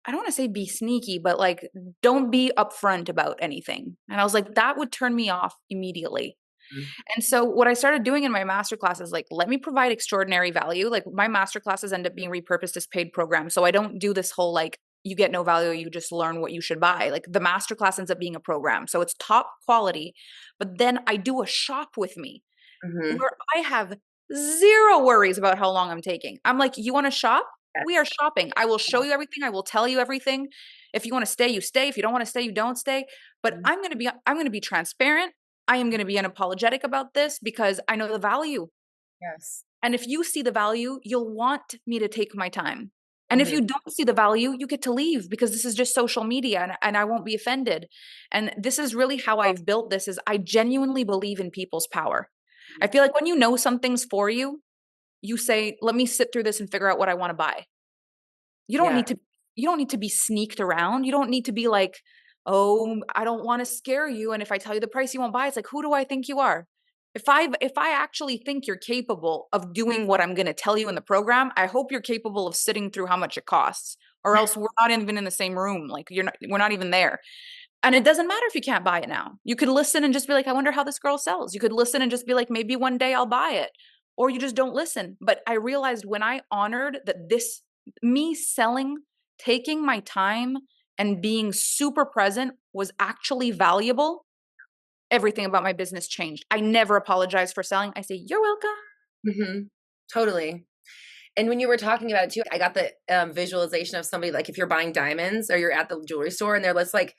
A: I don't want to say be sneaky, but like don't be upfront about anything. And I was like, that would turn me off immediately.
C: mhm,
A: And so what I started doing in my masterclass is like, let me provide extraordinary value. Like my masterclasses end up being repurposed as paid programs. So I don't do this whole like, you get no value, you just learn what you should buy. Like the masterclass ends up being a program. So it's top quality, but then I do a shop with me
C: mhm.
A: where I have zero worries about how long I'm taking. I'm like, you want to shop? We are
C: Yes.
A: shopping. I will show you everything. I will tell you everything. If you want to stay, you stay. If you don't want to stay, you don't stay. But
C: Mhm.
A: I'm going to be transparent. I am going to be unapologetic about this because I know the value.
C: Yes.
A: And if you see the value, you'll want me to take my time. And if
C: Mhm.
A: you don't see the value, you get to leave because this is just social media and I won't be offended. And this is really how I've built this is I genuinely believe in people's power. I feel like when you know something's for you, you say, let me sit through this and figure out what I want to buy. You don't
C: Yeah.
A: need to you don't need to be sneaked around. You don't need to be like, "Oh, I don't want to scare you and if I tell you the price you won't buy." It's like, "Who do I think you are?" If I actually think you're capable of doing what I'm going to tell you in the program, I hope you're capable of sitting through how much it costs or else we're not even in the same room. Like we're not even there. And it doesn't matter if you can't buy it now. You could listen and just be like, I wonder how this girl sells. You could listen and just be like, maybe one day I'll buy it. Or you just don't listen. But I realized when I honored that me selling, taking my time and being super present was actually valuable, everything about my business changed. I never apologize for selling. I say, you're welcome.
C: Mhm. Totally. And when you were talking about it too, I got the visualization of somebody, like, if you're buying diamonds or you're at the jewelry store and they're just like,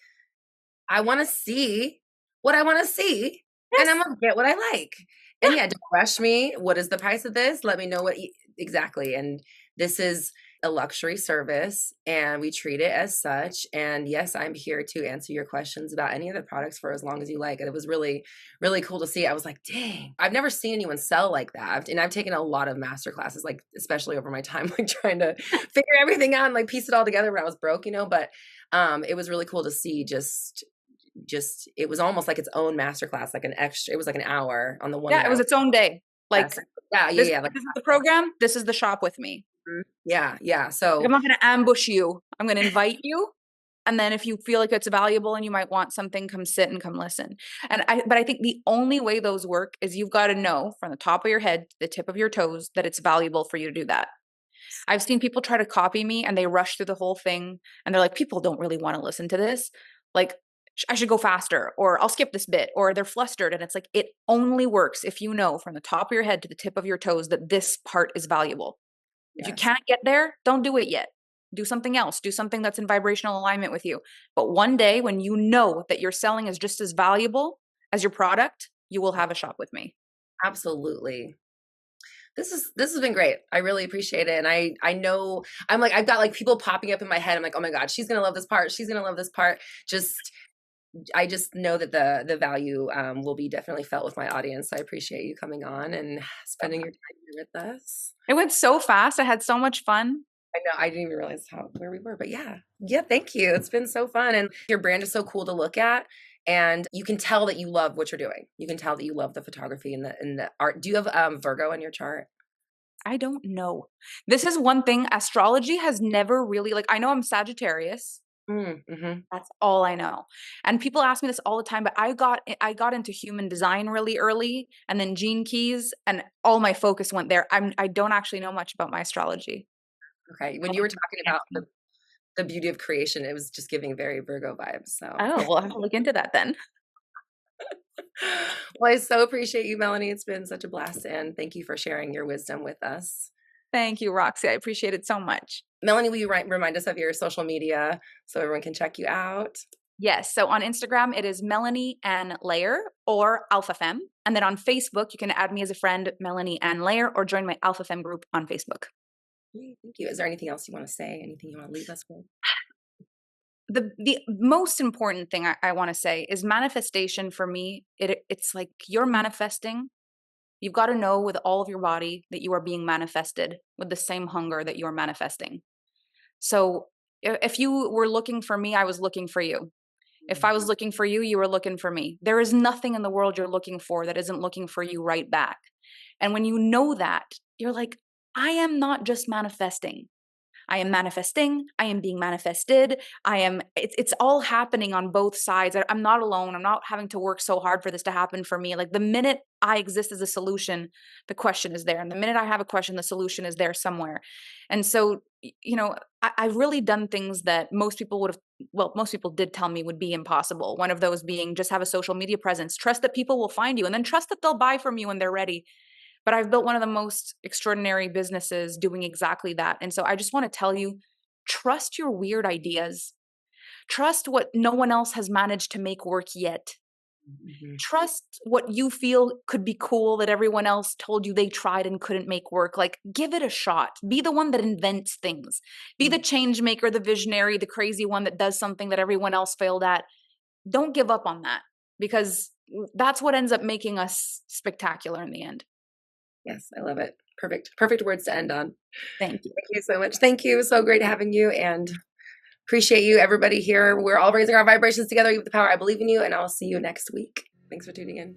C: I want to see what I want to see, and I'm
A: Yes.
C: gonna get what I like. And yeah, don't rush me. What is the price of this? Let me know exactly. And this is a luxury service, and we treat it as such. And yes, I'm here to answer your questions about any of the products for as long as you like. And it was really, really cool to see. I was like, dang, I've never seen anyone sell like that. And I've taken a lot of master classes, like especially over my time, like trying to figure everything out and like piece it all together when I was broke, But it was really cool to see just it was almost like its own masterclass, like an extra. It was like an hour on the one
A: Yeah,
C: that
A: it
C: I
A: was its own day. Like
C: yes. Yeah, yeah,
A: this,
C: yeah, like
A: this is the program. This is the shop with me.
C: yeah, yeah.
A: Like,
C: So
A: I'm not going to ambush you. I'm going to invite you. And then if you feel like it's valuable and you might want something, come sit and come listen. But I think the only way those work is you've got to know from the top of your head to the tip of your toes that it's valuable for you to do that. I've seen people try to copy me and they rush through the whole thing and they're like, people don't really want to listen to this. Like, I should go faster or I'll skip this bit or they're flustered. And it's like, it only works if you know from the top of your head to the tip of your toes that this part is valuable. If you
C: yes.
A: can't get there, don't do it yet. do something else, do something that's in vibrational alignment with you. But one day when you know that your selling is just as valuable as your product, you will have a shop with me.
C: Absolutely. This has been great. I really appreciate it. And I know I'm like, I've got like people popping up in my head. I'm like, oh my God, she's gonna love this part. She's gonna love this part. I just know that the value will be definitely felt with my audience. So I appreciate you coming on and spending your time here with us.
A: It went so fast. I had so much fun.
C: I know I didn't even realize where we were, but yeah, thank you. It's been so fun, and your brand is so cool to look at, and you can tell that you love what you're doing. You can tell that you love the photography and the art. Do you have Virgo in your chart?
A: I don't know. This is one thing astrology has never really, like, I know I'm Sagittarius.
C: Mm-hmm.
A: That's all I know. And people ask me this all the time, but I got into human design really early, and then Gene Keys, and all my focus went there. I don't actually know much about my astrology.
C: Okay. When you were talking about the beauty of creation, it was just giving very Virgo vibes. So
A: Oh, well, I have to look into that then.
C: well, I so appreciate you, Melanie. It's been such a blast, and thank you for sharing your wisdom with us.
A: Thank you, Roxy. I appreciate it so much.
C: Melanie, will you remind us of your social media so everyone can check you out?
A: Yes. So on Instagram, it is Melanie Ann Layer or Alpha Femme. And then on Facebook, you can add me as a friend, Melanie Ann Layer, or join my Alpha Femme group on Facebook.
C: Thank you. Is there anything else you want to say? Anything you want to leave us with?
A: The most important thing I want to say is manifestation for me. It's like you're manifesting. You've got to know with all of your body that you are being manifested with the same hunger that you're manifesting. So if you were looking for me, I was looking for you. If I was looking for you, you were looking for me. There is nothing in the world you're looking for that isn't looking for you right back. And when you know that, you're like, I am not just manifesting. I am manifesting. I am being manifested. It's all happening on both sides. I'm not alone. I'm not having to work so hard for this to happen for me. Like the minute I exist as a solution, the question is there. And the minute I have a question, the solution is there somewhere. And so, I've really done things that most people did tell me would be impossible. One of those being just have a social media presence, trust that people will find you, and then trust that they'll buy from you when they're ready. But I've built one of the most extraordinary businesses doing exactly that. And so I just want to tell you, trust your weird ideas. Trust what no one else has managed to make work yet.
C: Mm-hmm.
A: Trust what you feel could be cool that everyone else told you they tried and couldn't make work. Like, give it a shot. Be the one that invents things. Be the change maker, the visionary, the crazy one that does something that everyone else failed at. Don't give up on that, because that's what ends up making us spectacular in the end.
C: Yes, I love it. Perfect words to end on.
A: Thank you.
C: Thank you so much. Thank you. So great having you, and appreciate you, everybody here. We're all raising our vibrations together. You have the power. I believe in you, and I'll see you next week. Thanks for tuning in.